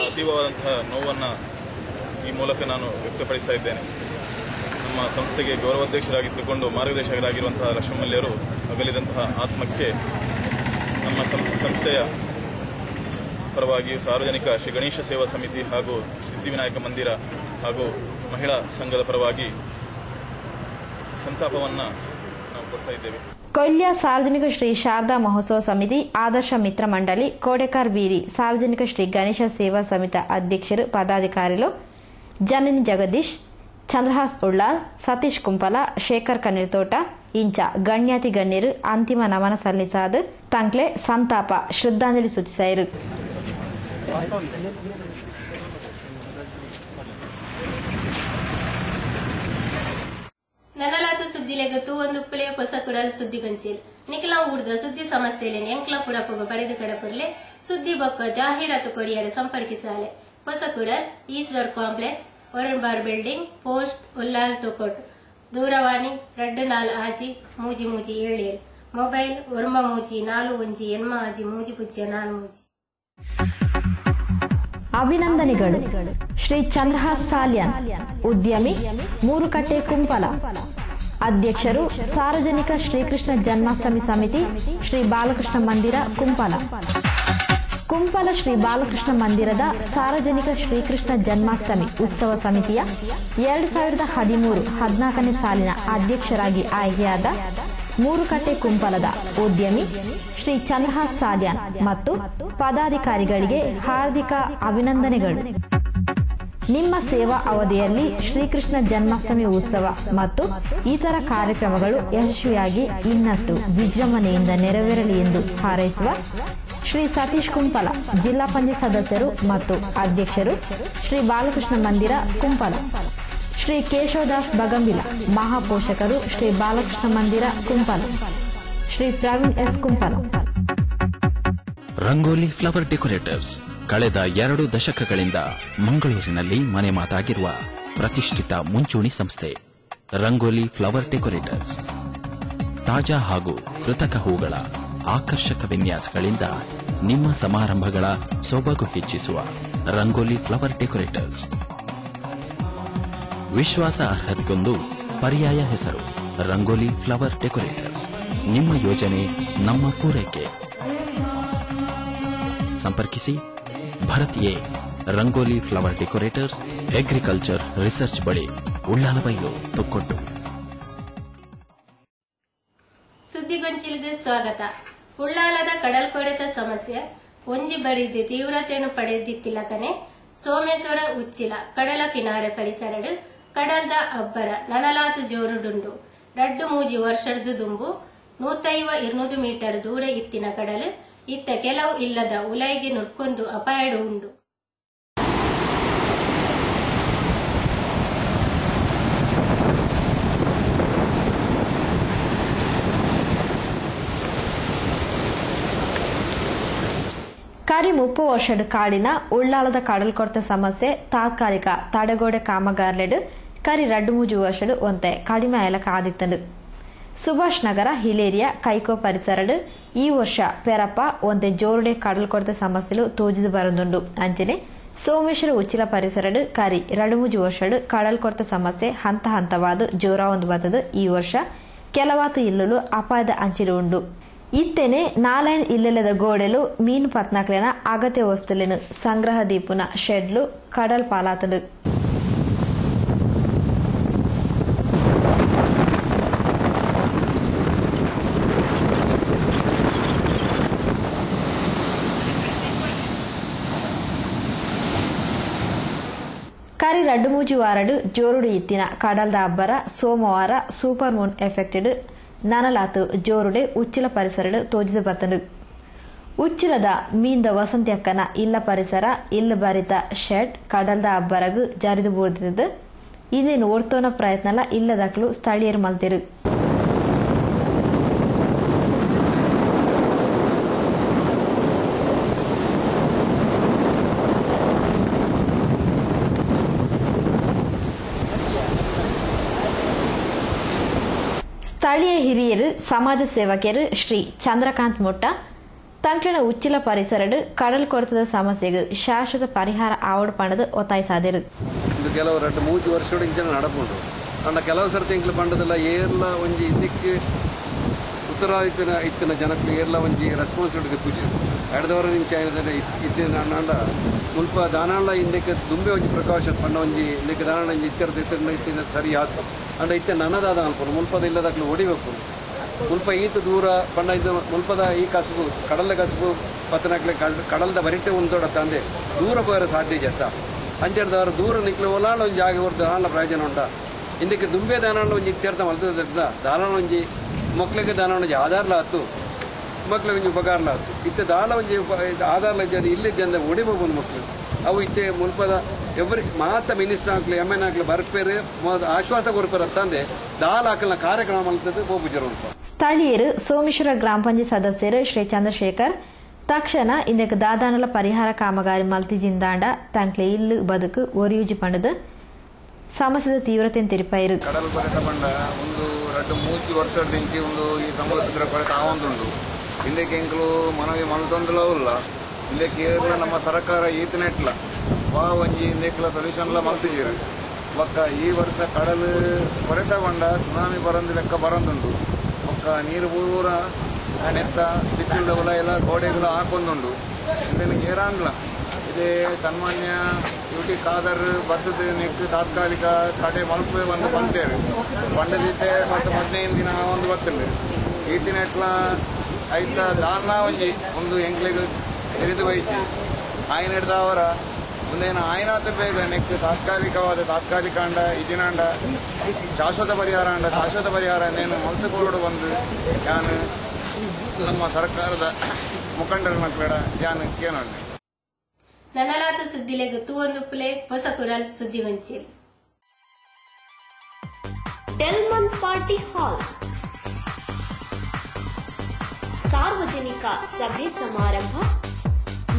ಅತೀವವಾದಂತಹ ನೋವನ್ನು ಈ ಮೂಲಕ ನಾನು ವ್ಯಕ್ತಪಡಿಸ್ತಾ ಇದ್ದೇನೆ. ನಮ್ಮ ಸಂಸ್ಥೆಗೆ ಗೌರವಾಧ್ಯಕ್ಷರಾಗಿದ್ದುಕೊಂಡು ಮಾರ್ಗದರ್ಶಕರಾಗಿರುವಂತಹ ಲಕ್ಷ್ಮಣ ಮಲ್ಯರು ಅಗಲಿದಂತಹ ಆತ್ಮಕ್ಕೆ ನಮ್ಮ ಸಂಸ್ಥೆಯ ಪರವಾಗಿ ಸಾರ್ವಜನಿಕ ಶ್ರೀ ಗಣೇಶ ಸೇವಾ ಸಮಿತಿ ಹಾಗೂ ಸಿದ್ಧಿವಿನಾಯಕ ಮಂದಿರ ಹಾಗೂ ಮಹಿಳಾ ಸಂಘದ ಪರವಾಗಿ ಸಂತಾಪವನ್ನು ನಾವು ಕೊಡ್ತಾ ಇದ್ದೇವೆ. ಕೊಲ್ಯ ಸಾರ್ವಜನಿಕ ಶ್ರೀ ಶಾರದಾ ಮಹೋತ್ಸವ ಸಮಿತಿ ಆದರ್ಶ ಮಿತ್ರ ಮಂಡಳಿ ಕೋಡೆಕಾರ್ ಬೀರಿ ಸಾರ್ವಜನಿಕ ಶ್ರೀ ಗಣೇಶ ಸೇವಾ ಸಮಿತಿ ಅಧ್ಯಕ್ಷರು ಪದಾಧಿಕಾರಿಗಳು ಜನನಿ ಜಗದೀಶ್, ಚಂದ್ರಹಾಸ್ ಉಳ್ಳಾಲ್, ಸತೀಶ್ ಕುಂಪಲ, ಶೇಖರ್ ಕಣ್ಣೀರ್ತೋಟ ಇಂಚ ಗಣ್ಯಾತಿ ಗಣ್ಯರು ಅಂತಿಮ ನಮನ ಸಲ್ಲಿಸಾದ ತಂಕ್ಲೆ ಸಂತಾಪ ಶ್ರದ್ಧಾಂಜಲಿ ಸೂಚಿಸಿದರು. ನನಲಾದ ಸುದ್ದಿಲೆಗ ತೂವೊಂದು ಪುಲೆ ಹೊಸ ಕುಡಲ್ ಸುದ್ದಿ ಗಂಚಿಲ್ ನಿಖಲ ಊರ್ದ ಸುದ್ದಿ ಸಮಸ್ಯೆಲೆ ಎಂಕ್ಲ ಪುರಪುಗ ಪಡೆದು ಕಡಪುರ್ಲೆ ಸುದ್ದಿ ಬೊಕ್ಕ ಜಾಹೀರಾತು ಕೊರಿಯರ ಸಂಪರ್ಕಿಸಾಲೆ ಹೊಸ ಕುಡಲ್ ಈಶ್ವರ್ ಕಾಂಪ್ಲೆಕ್ಸ್ ಒರಣ್ಬಾರ್ ಬಿಲ್ಡಿಂಗ್ ಪೋಸ್ಟ್ ಉಲ್ಲಾಲ್ ತೊಕೊಟ್ ದೂರವಾಣಿ 2457 ಮೊಬೈಲ್ 9148 ಅಭಿನಂದನೆಗಳು. ಶ್ರೀ ಚಂದ್ರಹಾಸ್ ಸಾಲ್ಯಾನ್, ಉದ್ಯಮಿ, ಮೂರುಕಟ್ಟೆ ಕುಂಪಲ. ಅಧ್ಯಕ್ಷರು ಸಾರ್ವಜನಿಕ ಶ್ರೀಕೃಷ್ಣ ಜನ್ಮಾಷ್ಟಮಿ ಸಮಿತಿ, ಶ್ರೀ ಬಾಲಕೃಷ್ಣ ಮಂದಿರ ಕುಂಪಲ. ಕುಂಪಲ ಶ್ರೀ ಬಾಲಕೃಷ್ಣ ಮಂದಿರದ ಸಾರ್ವಜನಿಕ ಶ್ರೀಕೃಷ್ಣ ಜನ್ಮಾಷ್ಟಮಿ ಉತ್ಸವ ಸಮಿತಿಯ 2013-14ನೇ ಸಾಲಿನ ಅಧ್ಯಕ್ಷರಾಗಿ ಆಯ್ಕೆಯಾದ ಮೂರುಕಟ್ಟೆ ಕುಂಪಲದ ಉದ್ಯಮಿ ಶ್ರೀ ಚಂದ್ರಹಾಸ್ ಸಾಲ್ಯಾನ್ ಮತ್ತು ಪದಾಧಿಕಾರಿಗಳಿಗೆ ಹಾರ್ದಿಕ ಅಭಿನಂದನೆಗಳು. ನಿಮ್ಮ ಸೇವಾ ಅವಧಿಯಲ್ಲಿ ಶ್ರೀಕೃಷ್ಣ ಜನ್ಮಾಷ್ಟಮಿ ಉತ್ಸವ ಮತ್ತು ಇತರ ಕಾರ್ಯಕ್ರಮಗಳು ಯಶಸ್ವಿಯಾಗಿ ಇನ್ನಷ್ಟು ವಿಜೃಂಭಣೆಯಿಂದ ನೆರವೇರಲಿ ಎಂದು ಹಾರೈಸುವ ಶ್ರೀ ಸತೀಶ್ ಕುಂಪಲ, ಜಿಲ್ಲಾ ಪಂಚಾಯತ್ ಸದಸ್ಯರು ಮತ್ತು ಅಧ್ಯಕ್ಷರು, Shri Balakrishna Mandira Kumpala. Shri Keshavadas Bagambila, ಮಹಾಪೋಷಕರು, Shri Balakrishna Mandira Kumpala. Shri Praveen S Kumpala. Rangoli flower decorators ಕಳೆದ 2 ದಶಕಗಳಿಂದ ಮಂಗಳೂರಿನಲ್ಲಿ ಮನೆ ಮಾತಾಗಿರುವ ಪ್ರತಿಷ್ಠಿತ ಮುಂಚೂಣಿ ಸಂಸ್ಥೆ. ರಂಗೋಲಿ ಫ್ಲವರ್ ಡೆಕೋರೇಟರ್ಸ್ ತಾಜಾ ಹಾಗೂ ಕೃತಕ ಹೂಗಳ ಆಕರ್ಷಕ ವಿನ್ಯಾಸಗಳಿಂದ ನಿಮ್ಮ ಸಮಾರಂಭಗಳ ಸೊಬಗು ಹೆಚ್ಚಿಸುವ ರಂಗೋಲಿ ಫ್ಲವರ್ ಡೆಕೋರೇಟರ್ಸ್. ವಿಶ್ವಾಸ ಅರ್ಹತೆಗೊಂದು ಪರ್ಯಾಯ ಹೆಸರು ರಂಗೋಲಿ ಫ್ಲವರ್ ಡೆಕೋರೇಟರ್ಸ್. ನಿಮ್ಮ ಯೋಜನೆ ನಮ್ಮ ಪೂರೈಕೆ. ಸಂಪರ್ಕಿಸಿ Bharath A, Rangoli flower decorators, agriculture research ಬಳಿ, ಉಳ್ಳಾಲಬೈಲು, ತೊಕ್ಕೊಟ್ಟು. ಸುದ್ದಿಗೊಂಚಿಲಿಗೆ ಸ್ವಾಗತ. ಉಳ್ಳಾಲದ ಕಡಲ್ಕೊರೆತ ಸಮಸ್ಯೆ ಒಂಜಿ ಬರಿದು ತೀವ್ರತೆಯನ್ನು ಪಡೆದಿತ್ತಿಲ್ಲಕನೆ ಸೋಮೇಶ್ವರ ಉಚ್ಚಿಲ ಕಡಲ ಕಿನಾರೆ ಪರಿಸರಡು ಕಡಲ್ದ ಅಬ್ಬರ ನನಲಾತು ಜೋರುಡುಂಡು. 2-3 ವರ್ಷದ ದುಂಬು 150-200 ಮೀಟರ್ ದೂರ ಇತ್ತಿನ ಕಡಲು ಇತ್ತ ಕೆಲವು ಇಲ್ಲದ ಉಲೈಗೆ ನುರ್ಕೊಂದು ಅಪಾಯಡು ಉಂಡು. ಕರಿ 30 ವರ್ಷದ ಕಾಡಿನ ಉಳ್ಳಾಲದ ಕಡಲ್ಕೊರೆತ ಸಮಸ್ಯೆ ತಾತ್ಕಾಲಿಕ ತಡೆಗೋಡೆ ಕಾಮಗಾರ್ಲೆಡು ಕರಿ 2-3 ವರ್ಷದ ಒಂತೆ ಕಡಿಮೆ ಆಯಲ ಕಾದಿತ್ತಂಡು. ಸುಭಾಷ್ ನಗರ ಹಿಲೇರಿಯ ಕೈಕೋ ಪರಿಸರಡು ಈ ವರ್ಷ ಪೆರಪ ಒಂತೆ ಜೋರುಡೆ ಕಡಲ್ಕೊರೆತ ಸಮಸ್ಯೆಲು ತೋಜಿದು ಬರುಂದುಂಡು. ಅಂಚನೆ ಸೋಮೇಶ್ವರ ಉಚ್ಚಿಲ ಪರಿಸರಡು ಕರಿ 2-3 ವರ್ಷದ ಕಡಲ್ಕೊರೆತ ಸಮಸ್ಯೆ ಹಂತ ಹಂತವಾದ ಜೋರ ಒಂದು ಬತ್ತದು. ಈ ವರ್ಷ ಕೆಲವಾತು ಇಲ್ಲಲು ಅಪಾಯದ ಅಂಚಿಲು ಉಂಡು. ಇತ್ತೇನೆ ನಾಲೈನ್ ಇಲ್ಲದ ಗೋಡೆಲು ಮೀನು ಪತ್ನಾಕ್ಲೆನ ಅಗತ್ಯ ವಸ್ತುಲೆನು ಸಂಗ್ರಹ ದೀಪುನ ಶೆಡ್ಲು ಕಡಲ್ ಪಾಲಾತದು. ಕರಿ 2-3 ವಾರಡು ಜೋರುಡು ಇತ್ತಿನ ಕಡಲ್ದ ಅಬ್ಬರ ಸೋಮವಾರ ಸೂಪರ್ ಮೂನ್ ಎಫೆಕ್ಟೆಡ್ ನನಲಾತು ಜೋರುಡೆ ಉಚ್ಚಿಲ ಪರಿಸರಡು ತೋಜಿದು ಬತ್ತಂಡು. ಉಚ್ಚಿಲದ ಮೀಂದ ವಸಂತಿ ಅಕ್ಕನ ಇಲ್ಲ ಪರಿಸರ ಇಲ್ಲ ಬರಿತ ಶೆಡ್ ಕಡಲ್ದ ಅಬ್ಬರಗು ಜರಿದು ಬೂರ್ದಿದ್ದು. ಇದೇನು ಒರ್ತೋನ ಪ್ರಯತ್ನಲ ಇಲ್ಲದಕ್ಕಲು ಸ್ಥಳೀಯರು ಮಲ್ತಿರು. ಸ್ಥಳೀಯ ಹಿರಿಯರು ಸಮಾಜ ಸೇವಕರು ಶ್ರೀ ಚಂದ್ರಕಾಂತ್ ಮುಟ್ಟ ತಂಕ್ಲಿನ ಉಚ್ಚಿಲ ಪರಿಸರಡು ಕಡಲ್ ಕೊರೆತದ ಸಮಸ್ಯೆಗೆ ಶಾಶ್ವತ ಪರಿಹಾರ ಆವಡು ಪಂಡದು ಒತ್ತಾಯಿಸಾದರು. ಇದು ಕೆಲವು 2-3 ವರ್ಷದ ಇಂಚ ನಡಪುಂಡು ಅಂಡ ಕೆಲವು ಸರ್ತಿ ಇಂಕ್ಲು ಪಂಡದಲ್ಲ ಏರ್ಲ ಒಂಜಿ ಇದಕ್ಕೆ ಉತ್ತರಾದಿತ್ಯನ ಇತ್ತಿನ ಜನಕ್ಕೆ ಏರ್ಲ ಒಂಜಿ ರೆಸ್ಪಾನ್ಸಿಬಿಲಿಟಿ ಪೂಜೆ ಎಡದವರ ಇಂಚ ಇತ್ತಿನ ಅಂಡ ಮುಲ್ಪ ದಾನಾಳ ಇಂದಕ್ಕೆ ದುಂಬೆ ಒಂಜಿ ಪ್ರಿಕಾಷನ್ ಪಂಡ ಒಂಜಿ ಇಂದಕ್ಕೆ ದಾನಾಳ ಇತ್ತರ ಇತ್ತಿನ ಸರಿ ಆತು ಅಂಡ ಇತ್ತೆ ನನ್ನದಾದ ಅನ್ಕೊಂಡು ಮುಲ್ಪದ ಇಲ್ಲದಾಗ್ಲು ಹೊಡಿಬೇಕು. ಮುಲ್ಪ ಈತ ದೂರ ಪಂಡ ಇದು ಮುಲ್ಪದ ಈ ಕಸುಬು ಕಡಲ ಕಸುಬು ಪತ್ತನಾಕ್ಲೆ ಕಡಲ್ದ ಬರಿಟೆ ಉಂದೋಡ ತಂದೆ ದೂರ ಹೋಗರ ಸಾಧ್ಯ ಜತ್ತ ಅಂಚೆಡ್ದವರು ದೂರ ನಿಕ್ಲು ಒಲಾಳ ಒಂಜಿ ಜಾಗ ಹೊರತು ದಾನಾಳ ಪ್ರಯೋಜನ ಉಂಟ. ಇಂದಕ್ಕೆ ದುಂಬೆ ದಾನಾಳ ಒಂಜಿ ಇತ್ಯರ್ಥ ಮಲ್ತದ್ರಿಂದ ದಾನಾಳ ಒಂಜಿ ಮಕ್ಳಿಗೆ ದಾನಾಳ ಒಂಜಿ ಆಧಾರ್ಲ ಆತು ಮಕ್ಳಿಗೆ ಒಂಜಿ ಉಪಕಾರಲ ಆತು ಇತ್ತೆ ದಾಳ ಒಂಜಿ ಆಧಾರ್ಲ ಇದ್ದ ಇಲ್ಲಿದ್ದ ಹೊಡಿಬೋದು ಮಕ್ಳು ಅವು ಇತ್ತೆ ಮುಲ್ಪದ ಎವ್ರಿ ಮಾತ ಮಿನಿಸ್ಟರ್ ಆಗ್ಲಿ ಎಮ್ಎನ್ ಆಗ್ಲಿ ಬರ್ಪೇರು ಆಶ್ವಾಸ ಕೊರ್ಪೇರು ತಂದೆ ದಾಲ್ ಹಾಕಲ್ನ ಕಾರ್ಯಕ್ರಮ ಮಲ್ತದ್ದು ಬೋಪುಜರು ಉಂಟು. ಸ್ಥಳೀಯರು ಸೋಮೇಶ್ವರ ಗ್ರಾಮ ಪಂಚಾಯತ್ ಸದಸ್ಯರು ಶ್ರೀ ಚಂದ್ರಶೇಖರ್ ತಕ್ಷಣ ಇಂದಕ್ಕೆ ದಾದಾನಲ ಪರಿಹಾರ ಕಾಮಗಾರಿ ಮಲ್ತಿಜಿಂದಾಂಡ ತಂಕ್ಲೆ ಇಲ್ಲು ಬದುಕು ಒರಿಯೂಜಿ ಪಂಡದು ಸಮಸ್ಯೆದ ತೀವ್ರತೆಯನ್ನು ತಿರುಪಾಯಿರು. ಕಡಲ್ ಕೊರೆತ ಪಂಡ ಒಂದು 2-3 ವರ್ಷದಿಂಚಿ ಒಂದು ಈ ಸಮುದ್ರ ಕೊರೆತ ಆವೊಂದುಂಡು. ಇಂದಕ್ಕೆ ಎಂಕ್ಲು ಮನವಿ ಮಲ್ತೊಂದುಲವುಲ್ಲ ಇಂದಕ್ಕೆ ಏರ್ಲ ನಮ್ಮ ಸರ್ಕಾರ ಈತನೆಟ್ಲ ವಾ ಒಂಜಿ ಇಂದಕ್ಲ ಸೊಲ್ಯೂಷನ್ಲ ಮಲ್ತಿದ್ದೀರ ಒಕ್ಕ ಈ ವರ್ಷ ಕಡಲು ಕೊರೆತ ಪಂಡ ಸುನಾಮಿ ಬರಂದು ಲೆಕ್ಕ ಬರಂದುಂಡು. ಒಕ್ಕ ನೀರು ಪೂರ ನೆತ್ತ ಬಿತ್ತಿಲ್ದ ಹೊಲ ಎಲ್ಲ ಗೋಡೆಗಳು ಹಾಕೊಂದುಂಡು. ಇದನ್ನು ಏರಾಂಡ್ಲ ಇದೇ ಸನ್ಮಾನ್ಯ ಯುಟಿ ಖಾದರ್ ಬತ್ತದ ನೆಕ್ ತಾತ್ಕಾಲಿಕ ಕಡೆ ಮಲ್ಪೆ ಒಂದು ಬಂತೇವೆ ಪಂಡದಿತ್ತೆ ಮತ್ತು 15 ದಿನ ಒಂದು ಬತ್ತಲ್ಲ ಈತಿನೆಟ್ಲ ಐತ ದಾನ ಒಂಜಿ ಒಂದು ಎಂಕ್ಲೆಗೆ ಎರಿದು ಬೈತಿ ಆಯ್ನ ಹಿಡ್ದವರ ಮುಂದೇನು ಆಯ್ನಾತ ಬೇಗ ನೆಕ್ ತಾತ್ಕಾಲಿಕ ಅಂಡ ಇದಿನಾಂಡ ಶಾಶ್ವತ ಪರಿಹಾರ ನೇನು ಮಲ್ತು ಕೋರ್ಡು ಬಂದು ಯಾನು ನಮ್ಮ ಸರ್ಕಾರದ ಮುಖಂಡರನ್ನ ಬೇಡ ಯಾನು ಕೇನೊಂಡೆ ನನಲಾತ ಸುದ್ದಿಲೆಗೆ ತೂವೊಂದು ಪುಲೆ ಹೊಸ ಕುಡಲ್ ಸುದ್ದಿಗೊಂಚೇರಿ. ಡೆಲ್ಮನ್ ಪಾರ್ಟಿ ಹಾಲ್ ಸಾರ್ವಜನಿಕ ಸಭೆ ಸಮಾರಂಭ,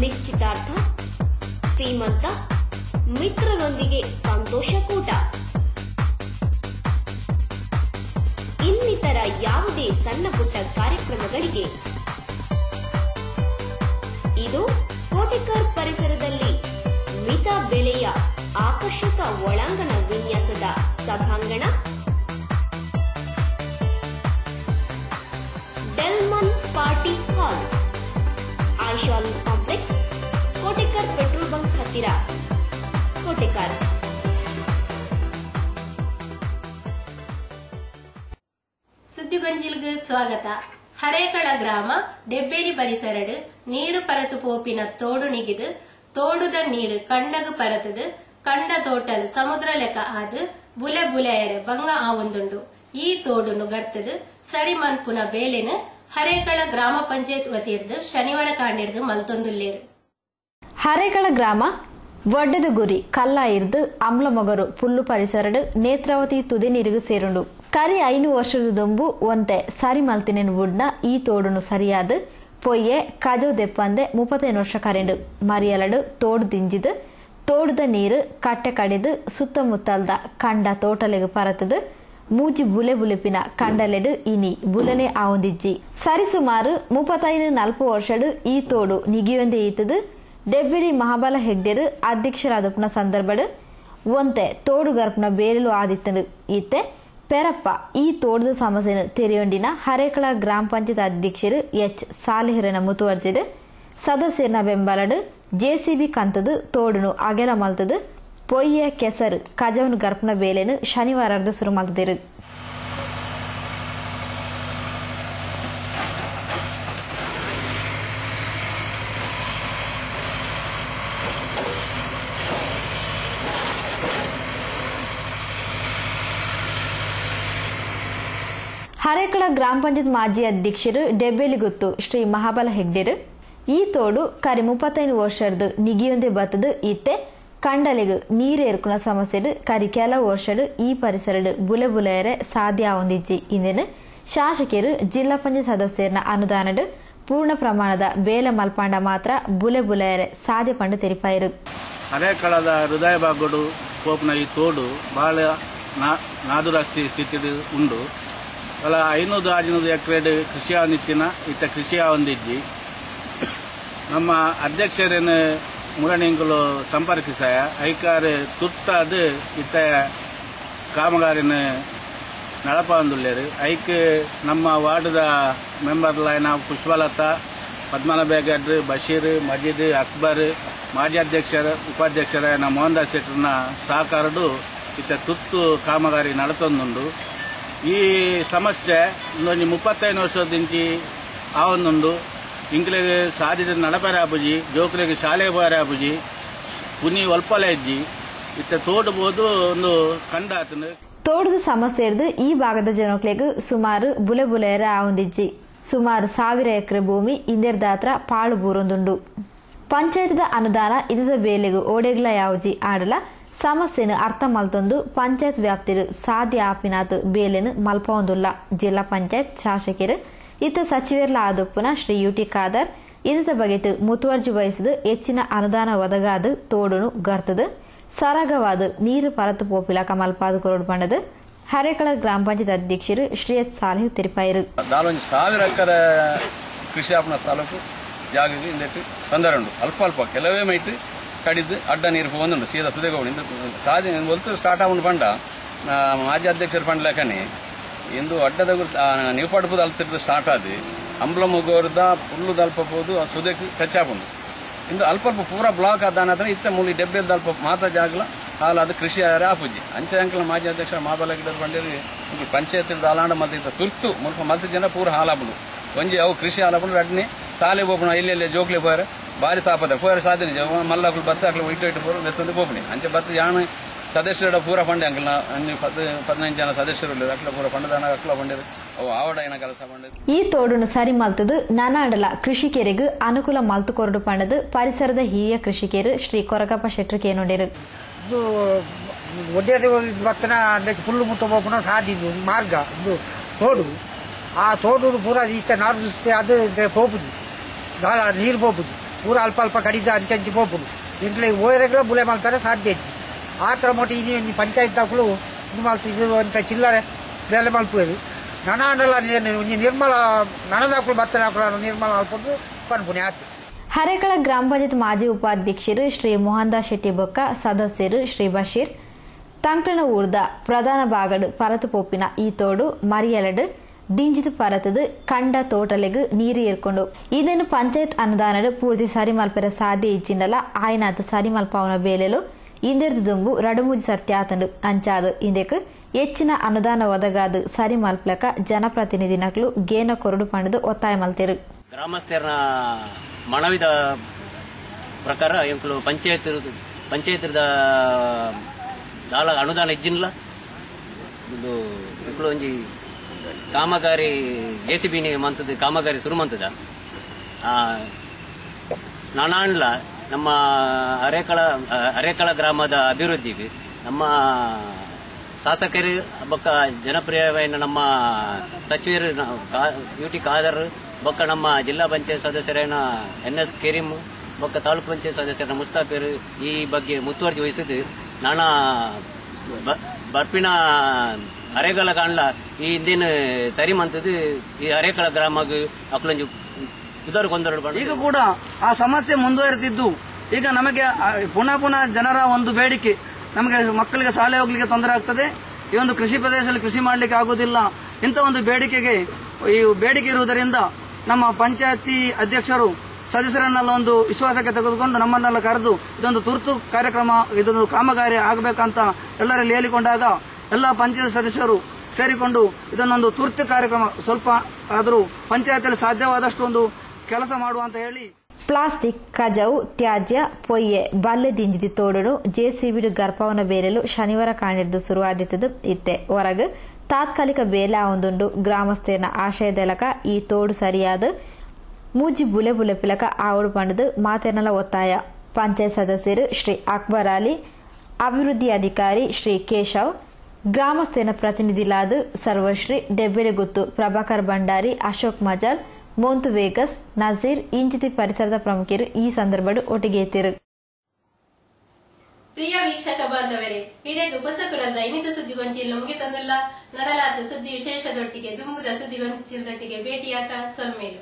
ನಿಶ್ಚಿತಾರ್ಥ, ಸೀಮಂತ, ಮಿತ್ರರೊಂದಿಗೆ ಸಂತೋಷಕೂಟ ಇನ್ನಿತರ ಯಾವುದೇ ಸಣ್ಣ ಪುಟ್ಟ ಕಾರ್ಯಕ್ರಮಗಳಿಗೆ ಇದು ಕೋಟೆಕರ್ ಪರಿಸರದಲ್ಲಿ ಮಿತ ಬೆಲೆಯ ಆಕರ್ಷಕ ಒಳಾಂಗಣ ವಿನ್ಯಾಸದ ಸಭಾಂಗಣ. Salman party hall, Ayishal complex, Kotekar petrol bunk ಹತ್ತಿರ, ಕೋಟೆಕರ್. ಸುದ್ದಿಗೊಂಜಿಲ್ಗೆ ಸ್ವಾಗತ. ಹರೇಕಳ ಗ್ರಾಮ ಡೆಬ್ಬೇಲಿ ಪರಿಸರಡು ನೀರು ಪರತು ಪೋಪಿನ ತೋಡು ನಿಗಿದು ತೋಡುದ ನೀರು ಕಂಡಗು ಪರತದು ಕಂಡ ತೋಟಲ್ ಸಮುದ್ರ ಲೆಕ್ಕ ಆದು ಬುಲೆ ಬುಲೆಯರ ಬಂಗ ಆವೊಂದುಂಡು. ಈ ತೋಡುನು ಗರ್ತದು ಸರಿ ಮನ್ಪುನ ಬೇಲೆನು ಹರೇಕಳ ಗ್ರಾಮ ಪಂಚಾಯತ್ ವತಿರ್ದು ಶನಿವಾರ ಕಾಂಡಿರ್ದು ಮಲ್ತೊಂದುಲ್ಲೇರು. ಹರೇಕಳ ಗ್ರಾಮ ಒಡ್ಡದ ಗುರಿ ಕಲ್ಲ ಇರ್ದು ಅಮ್ಲಮೊಗರು ಪುಲ್ಲು ಪರಿಸರಡು ನೇತ್ರಾವತಿ ತುದಿ ನೀರಿಗೂ ಸೇರುಂಡು. ಕರಿ 5 ವರ್ಷದ ದುಂಬು ಒಂತೆ ಸರಿ ಮಲ್ತಿನೆನ್ ಬುಡ್ನ ಈ ತೋಡುನು ಸರಿಯಾದ ಪೊಯ್ಯೆ ಕಜೋ ದೆಪ್ಪಂದೆ 35 ವರ್ಷ ಕರೆಂಡು ಮರಿಯಲಡು ತೋಡು ದಿಂಜಿದು ತೋಡುದ ನೀರು ಕಟ್ಟೆ ಕಡಿದು ಸುತ್ತಮುತ್ತಲ್ದ ಕಂಡ ತೋಟಲೆಗೆ ಪರತದು ಮೂಜಿ ಬುಲೆ ಬುಲೆಪಿನ ಕಂಡಲೆಡು ಇನಿ ಬುಲನೆ ಆವೊಂದಿಜ್ಜಿ. ಸರಿಸುಮಾರು 35-40 ವರ್ಷಡು ಈ ತೋಡು ನಿಗಿಯೊಂದೆ ಈತದು. ಡೆಬ್ಬಿಲಿ ಮಹಾಬಲ ಹೆಗ್ಡೆರು ಅಧ್ಯಕ್ಷರಾದಪ್ಪನ ಸಂದರ್ಭಡು ಒಂತೆ ತೋಡು ಗರ್ಪನ ಬೇಡಲು ಆದಿತ್ತನು. ಈತೆ ಪೆರಪ್ಪ ಈ ತೋಟದ ಸಮಸ್ಯೆನು ತೆರೆಯೊಂಡಿನ ಹರೇಕಳ ಗ್ರಾಮ ಪಂಚಾಯತ್ ಅಧ್ಯಕ್ಷರು ಎಚ್ ಸಾಲಿಹರನ ಮುತುವರ್ಜಿಡು ಸದಸ್ಯರನ ಬೆಂಬಲಡು ಜೆಸಿಬಿ ಕಂತದು ತೋಡುನು ಅಗೆಲ ಮಲ್ತದು ಪೊಯ್ಯ ಕೆಸರು ಕಜವನು ಗರ್ಪನ ಬೇಲೆನು ಶನಿವಾರದ ಶುರು ಮಲ್ತದಿರು. ಹರೇಕಳ ಗ್ರಾಮ ಪಂಚಾಯತ್ ಮಾಜಿ ಅಧ್ಯಕ್ಷರು ಡೆಬ್ಬೇಲಿಗುತ್ತು ಶ್ರೀ ಮಹಾಬಲ ಹೆಗ್ಡೆರು ಈ ತೋಡು ಕರಿ 35 ವರ್ಷದ ನಿಗಿಯೊಂದೆ ಬತ್ತದು ಈತೆ ಕಂಡಲೆಗು ನೀರೇರ್ಕುನ ಸಮಸ್ಯೆಡು ಕರಿ ಕೆಲವು ವರ್ಷಡು ಈ ಪರಿಸರಡು ಬುಲೆ ಬುಲೆಯರೆ ಸಾಧ್ಯ ಆವೊಂದಿಜ್ಜಿ. ಇಂದಿನ ಶಾಸಕರು ಜಿಲ್ಲಾ ಪಂಚಾಯತ್ ಸದಸ್ಯರನ ಅನುದಾನಡು ಪೂರ್ಣ ಪ್ರಮಾಣದ ಬೇಲೆ ಮಲ್ಪಾಂಡ ಮಾತ್ರ ಬುಲೆ ಬುಲೆಯರೆ ಸಾಧ್ಯ ಪಂಡು ತೆರಿಪಾಯಿರು. ಹರೇಕಳದ ಹೃದಯ ಭಾಗಡು ಪೋಪ್ನ ಈ ತೋಡು ಬಹಳ ನಾದುರಸ್ತಿ ಸ್ಥಿತಿ ಉಂಡು. ಅಲ್ಲ 500-600 ಎಕರೆ ಕೃಷಿ ನಿತ್ತಿನ ಇತ್ತ ಕೃಷಿ ಹೊಂದಿದ್ದಿ. ನಮ್ಮ ಅಧ್ಯಕ್ಷರೇನು ಮುರಣಿಂಗಳು ಸಂಪರ್ಕಿಸಾಯ ಐಕಾರೆ ತುರ್ತಾದ ಇತ್ತ ಕಾಮಗಾರಿನ ನಡಪಾಂದುಲ್ಲೇರು. ಐಕ್ ನಮ್ಮ ವಾರ್ಡ್ದ ಮೆಂಬರ್ಲೈನ ಪುಷ್ಪಲತಾ, ಪದ್ಮನ ಬೇಗಡ್, ಬಶೀರ್, ಮಜೀದ್, ಅಕ್ಬರ್, ಮಾಜಿ ಅಧ್ಯಕ್ಷರ ಉಪಾಧ್ಯಕ್ಷರ ಮೋಹನ್ ದಾಸ್ ಶೆಟ್ಟರ್ನ ಸಹಕಾರಡು ಇತ್ತ ತುರ್ತು ಕಾಮಗಾರಿ ನಡತೊಂದುಂಡು. ಈ ಸಮಸ್ಯೆ ಒಂದು 35 ವರ್ಷದಿಂಚಿ ಆವೊಂದುಂಡು. ಇಂಕ್ಲೆಗೆ ಸಾಧ್ಯತೆ ನಡಪರೆ ಆಪುಜಿ, ಜೋಕ್ಲೆಗೆ ಶಾಲೆಗೆ ಬಾರೆ ಆಪುಜಿ, ಪುನಿ ಒಲ್ಪಲೆ ಇಜ್ಜಿ ಇತ್ತ ತೋಡು ಬೋದು ಒಂದು ಕಂಡಾತನು. ತೋಟದ ಸಮಸ್ಯೆ ಇರ್ದು ಈ ಭಾಗದ ಜನಕ್ಲೆಗ್ ಸುಮಾರು ಬುಲೆ ಬುಲೆಯರ ಆವೊಂದಿಜ್ಜಿ. ಸುಮಾರು 1000 ಎಕರೆ ಭೂಮಿ ಇಂದೆರ್ದಾತ್ರ ಪಾಳು ಬೂರೊಂದುಂಡು. ಪಂಚಾಯತ್ದ ಅನುದಾನ ಇದದ ಬೇಲೆಗು ಓಡೆಗ್ಲ ಯಾವಜಿ ಆಡಲ ಸಮಸ್ಯೆನು ಅರ್ಥ ಮಲ್ತೊಂದು ಪಂಚಾಯತ್ ವ್ಯಾಪ್ತಿರು ಸಾಧ್ಯ ಆಪಿನಾತ್ ಬೇಲೆನು ಮಲ್ಪೊಂದುಲ್ಲ. ಜಿಲ್ಲಾ ಪಂಚಾಯತ್ ಶಾಸಕರು ಇತ್ತ ಸಚಿವರ್ಲ ಆದೊಪ್ಪುನ ಶ್ರೀ ಯುಟಿ ಖಾದರ್ ಇದದ ಬಗೆಟ್ ಮುತುವರ್ಜಿ ವಹಿಸಿದು ಹೆಚ್ಚಿನ ಅನುದಾನ ಒದಗಾದು ತೋಡುನು ಗರ್ತದು ಸರಾಗವಾದ ನೀರು ಪರತು ಪೋಪಿಲಾಕ ಮಲ್ಪಾದು ಕೊರಡು ಪಂಡದು ಹರೇಕಳ ಗ್ರಾಮ ಪಂಚಾಯತ್ ಅಧ್ಯಕ್ಷರು ಶ್ರೀ ಎಸ್ ಸಾಲಿಹ್ ತೆರಿಪಾಯಿರು. 1000 ಎಕರೆ ಕೃಷಿ ಆಪಣ ಸ್ಥಳಕ್ಕೂ ಜಾಗಕ್ಕೆ ಇಂದಕ್ಕೆ ತೊಂದರೆಂಡು. ಅಲ್ಪ ಅಲ್ಪ ಕೆಲವೇ ಮೈಟ್ ಕಡಿದು ಅಡ್ಡ ನೀರು ಬಂದುಂಡು ಸೀದಾ ಸುದೇಗೌಡ ಸಾಧಿ ಒಲ್ತು ಸ್ಟಾರ್ಟ್ ಆಗುಂಡು ಪಂಡ ಮಾಜಿ ಅಧ್ಯಕ್ಷರ ಪಂಡ ಲೆಕ್ಕನೆ ಇಂದು ಅಡ್ಡದ ನೀವು ಪಡ್ಬೋದು ಅಲ್ತಿರ್ದು ಸ್ಟಾರ್ಟ್ ಆದಿ ಅಂಬ್ಲ ಮುಗೋರ್ದ ಫುಲ್ಲು ದಲ್ಪಬೋದು ಸುದೇಕ್ ಟಚ್ಚಾಪುಂಡು. ಇಂದು ಅಲ್ಪ ಅಲ್ಪ ಪೂರಾ ಬ್ಲಾಕ್ ಆದಾನ ಇತ್ತ ಮೂಲಿ 70 ದಲ್ಪ ಮಾತ್ರ ಜಾಗಲ ಹಾಲು ಅದು ಕೃಷಿ ಆಪುಜಿ ಅಂಚೆ ಅಂಕಲ ಮಾಜಿ ಅಧ್ಯಕ್ಷರ ಮಾಬಲ ಗಿಡದ ಬಂಡೇರಿ ಪಂಚಾಯತ್ ಅಲಾಂಡ ಮಲ್ತ ತುರ್ತು ಮುಲ್ಪ ಮಲ್ತ ಜನ ಪೂರ ಹಾಲಾಪುಂಡು ಒಂಜಿ ಅವು ಕೃಷಿ ಹಾಲಾಪುಂಡು ಅಡ್ನಿ ಸಾಲೆ ಬೋಪುಣ ಇಲ್ಲೆಲ್ಲೇ ಜೋಕ್ಲೆ ಹೋಯ್ರೆ ಬಾರಿ ತಾಪದ ಹೋಯ್ರೆ ಸಾಧನೆ ಮಲ್ಲಾಕ್ಲು ಬತ್ತ ಹಾಕ್ಲು ಇಟ್ಟು ಪೂರ ನೆತ್ತೊಂದು ಬೋಪಣಿ ಅಂಚೆ ಬತ್ತ ಯಾಣ ಸದಸ್ಯರ ಪೂರ ಫಂಡ್ ಅಂಕಲ್ 10-15 ಜನ ಸದಸ್ಯರು ಅಕ್ಲ ಪೂರ ಫಂಡದಾನ ಅಕ್ಲ ಫಂಡಿರು ಅವು ಆವಡ ಏನ ಕೆಲಸ ಮಾಡಿದ್ರು. ಈ ತೋಡುನು ಸರಿ ಮಲ್ತದು ನಾನಾಡಲ ಕೃಷಿಕರಿಗೆ ಅನುಕೂಲ ಮಲ್ತು ಕೊರಡು ಪಂಡದು ಪರಿಸರದ ಹಿರಿಯ ಕೃಷಿಕರು ಶ್ರೀ ಕೊರಗಪ್ಪ ಶೆಟ್ರು ಕೇನೋಡಿರು. ಇದು ಒಡ್ಡೆದ ಬತ್ತನ ಅದಕ್ಕೆ ಫುಲ್ಲು ಮುಟ್ಟ ಬೋಪುನ ಸಾದಿದ್ದು ಮಾರ್ಗ ಇದು ತೋಡು ಆ ತೋಡು ಪೂರ ಈತ ನಾರು ಅದು ಪೋಪುದು ಗಾಳ ನೀರು ಪೋಪುದು ಪೂರ ಅಲ್ಪ ಅಲ್ಪ ಕಡಿದ ಅಂಚಂಚಿ ಪೋಪುದು ಇಂಟ್ಲೆ ಓಯರೆಗಳ ಬುಲೆ ಮಾಡ್ತಾರೆ ಸಾಧ್ಯ ಇಜ್ಜಿ ಆ ಥರ ಮೊಟ್ಟ ಇನ್ನು ಪಂಚಾಯತ್ ದಾಖಲು ಇದು ಮಾಡ್ತಿದ್ರು ಅಂತ ಚಿಲ್ಲರೆ ಬೇಲೆ ಮಲ್ಪುವುದು ನನಾಡಲ್ಲ ನಿರ್ಮಲ ನನದಾಕಲು ಬತ್ತನ ಹಾಕಲು ನಿರ್ಮಲ ಅಲ್ಪದ್ದು ಪನ್ಪುನೆ ಆಯ್ತು. ಹರೇಕಳ ಗ್ರಾಮ ಪಂಚಾಯತ್ ಮಾಜಿ ಉಪಾಧ್ಯಕ್ಷರು ಶ್ರೀ ಮೋಹನ್ ದಾಸ್ ಶೆಟ್ಟಿ ಬೊಕ್ಕ ಸದಸ್ಯರು ಶ್ರೀ ಬಶೀರ್ ತಂಕ್ಲನ ಊರ್ದ ಪ್ರಧಾನ ಭಾಗಡು ಪರತು ಪೋಪಿನ ಈ ತೋಡು ಮರಿಯಲಡು ದಿಂಜಿದು ಪರತದು ಕಂಡ ತೋಟಲೆಗ್ ನೀರು ಏರ್ಕೊಂಡು ಇದನ್ನು ಪಂಚಾಯತ್ ಅನುದಾನ ಪೂರ್ತಿ ಸರಿ ಮಲ್ಪರ ಸಾಧ್ಯ ಇಚ್ಚಿಂದಲ್ಲ ಆಯ್ನಾತ ಸರಿ ಮಲ್ಪವನ ಬೇಲೆಲು ಇಂದಿರ್ದು ದುಂಬು ರಡುಮೂಜಿ ಸರ್ತಿ ಆತಂಡು ಅಂಚಾದು ಇಂದೆಕ್ ಹೆಚ್ಚಿನ ಅನುದಾನ ಒದಗಾದು ಸರಿ ಮಲ್ಪಲಕ ಜನಪ್ರತಿನಿಧಿನಕ್ಲು ಗೇನ ಕೊರಡು ಪಂಡದು ಒತ್ತಾಯ ಮಲ್ತೇರು. ಗ್ರಾಮಸ್ಥರ ಮನವಿದ ಪ್ರಕಾರ ಎಂಕ್ಲು ಪಂಚಾಯತ್ ದಾಲ ಅನುದಾನ ಇಜ್ಜಿನ್ಲ ಇದು ಎಂಕ್ಲು ಒಂಜಿ ಕಾಮಗಾರಿ ಜೆಸಿಬಿನಿ ಮಂತದ ಕಾಮಗಾರಿ ಶುರು ಮಂತದ ನಾನಾಂಡ್ಲ ನಮ್ಮ ಅರೇಕಳ ಗ್ರಾಮದ ಅಭಿವೃದ್ಧಿಗೆ ನಮ್ಮ ಶಾಸಕರು ಬೊಕ್ಕ ಜನಪ್ರಿಯವಾದ ನಮ್ಮ ಸಚಿವರು ಯುಟಿ ಖಾದರ್ ಬೊಕ್ಕ ನಮ್ಮ ಜಿಲ್ಲಾ ಪಂಚಾಯತ್ ಸದಸ್ಯರಾದ NS ಕರೀಂ ಬೊಕ್ಕ ತಾಲೂಕು ಪಂಚಾಯತ್ ಸದಸ್ಯರ ಮುಸ್ತಾಫಿರ್ ಈ ಬಗ್ಗೆ ಮುತುವರ್ಜಿ ವಹಿಸಿದ್ದು ನಾನಾ ಬರ್ಪಿನ ಅರೆಗಲ ಕಾಣ್ಲ ಈ ಹಿಂದಿನ ಸರಿ ಮಂತದ್ದು ಈ ಅರೇಕಳ ಗ್ರಾಮಗ್ ಅಕ್ಲೊಂಜು ಈಗ ಕೂಡ ಆ ಸಮಸ್ಯೆ ಮುಂದುವರೆದಿದ್ದು ಈಗ ನಮಗೆ ಪುನಃ ಜನರ ಒಂದು ಬೇಡಿಕೆ, ನಮಗೆ ಮಕ್ಕಳಿಗೆ ಶಾಲೆ ಹೋಗ್ಲಿಕ್ಕೆ ತೊಂದರೆ ಆಗ್ತದೆ, ಈ ಒಂದು ಕೃಷಿ ಪ್ರದೇಶದಲ್ಲಿ ಕೃಷಿ ಮಾಡಲಿಕ್ಕೆ ಆಗುವುದಿಲ್ಲ, ಇಂಥ ಒಂದು ಬೇಡಿಕೆಗೆ ಈ ಬೇಡಿಕೆ ಇರುವುದರಿಂದ ನಮ್ಮ ಪಂಚಾಯತಿ ಅಧ್ಯಕ್ಷರು ಸದಸ್ಯರನ್ನೆಲ್ಲ ಒಂದು ವಿಶ್ವಾಸಕ್ಕೆ ತೆಗೆದುಕೊಂಡು ನಮ್ಮನ್ನೆಲ್ಲ ಕರೆದು ಇದೊಂದು ತುರ್ತು ಕಾರ್ಯಕ್ರಮ, ಇದೊಂದು ಕಾಮಗಾರಿ ಆಗಬೇಕಂತ ಎಲ್ಲರಲ್ಲಿ ಹೇಳಿಕೊಂಡಾಗ ಎಲ್ಲ ಪಂಚಾಯತ್ ಸದಸ್ಯರು ಸೇರಿಕೊಂಡು ಇದನ್ನೊಂದು ತುರ್ತು ಕಾರ್ಯಕ್ರಮ ಸ್ವಲ್ಪ ಆದರೂ ಪಂಚಾಯತಿಯಲ್ಲಿ ಸಾಧ್ಯವಾದಷ್ಟು ಒಂದು ಕೆಲಸ ಮಾಡುವ ಅಂತ ಹೇಳಿ ಪ್ಲಾಸ್ಟಿಕ್ ಕಜವು ತ್ಯಾಜ್ಯ ಪೊಯ್ಯೆ ಬಲ್ಲೆ ದಿಂಜಿದಿ ತೋಡನು ಜೆಸಿಬಿ ಗರ್ಭವನ ಬೇರೆಲು ಶನಿವಾರ ಕಾಣಿದ್ದು ಶುರುವಾದಿತ್ತದು ಇತ್ತೆ ಹೊರಗೆ ತಾತ್ಕಾಲಿಕ ಬೇಲೆ ಒಂದುಂಡು ಗ್ರಾಮಸ್ಥರ ಆಶಯದಲಕ ಈ ತೋಡು ಸರಿಯಾದ ಮೂಜಿ ಬುಲೆ ಬುಲೆ ಪಿಲಕ ಆವಡು ಪಂಡದು ಮಾತೆನಲ ಒತ್ತಾಯ. ಪಂಚಾಯತ್ ಸದಸ್ಯರು ಶ್ರೀ ಅಕ್ಬರ್ ಅಲಿ, ಅಭಿವೃದ್ಧಿ ಅಧಿಕಾರಿ ಶ್ರೀ ಕೇಶವ್, ಗ್ರಾಮಸ್ಥರ ಪ್ರತಿನಿಧಿಲಾದ ಸರ್ವಶ್ರೀ ಡೆಬ್ಬೆಡೆಗುತ್ತು ಪ್ರಭಾಕರ್ ಭಂಡಾರಿ, ಅಶೋಕ್ ಮಜಾಲ್, ಮೋಂತು ವೇಗಸ್, ನಜೀರ್ ಇಂಚಿತಿ ಪರಿಸರದ ಪ್ರಮುಖರು ಈ ಸಂದರ್ಭ ಒಟ್ಟಿಗೆ ಎತ್ತಿರು. ಪ್ರಿಯ ವೀಕ್ಷಕ ಬಾಂಧವರೇ, ಇಡೀ ಉಪಸಕುಲದ ಇನ್ನಿತ ಸುದ್ದಿಗೊಂಚಿಲ್ ನಮಗೆ ತಂದಲ್ಲ ನಡಲಾದ ಸುದ್ದಿ ವಿಶೇಷದೊಟ್ಟಿಗೆ ದುಂಬುದ ಸುದ್ದಿಗೊಂಚಿಲದೊಟ್ಟಿಗೆ ಭೇಟಿಯಾಗ ಸೊಲ್ಮೇಲು.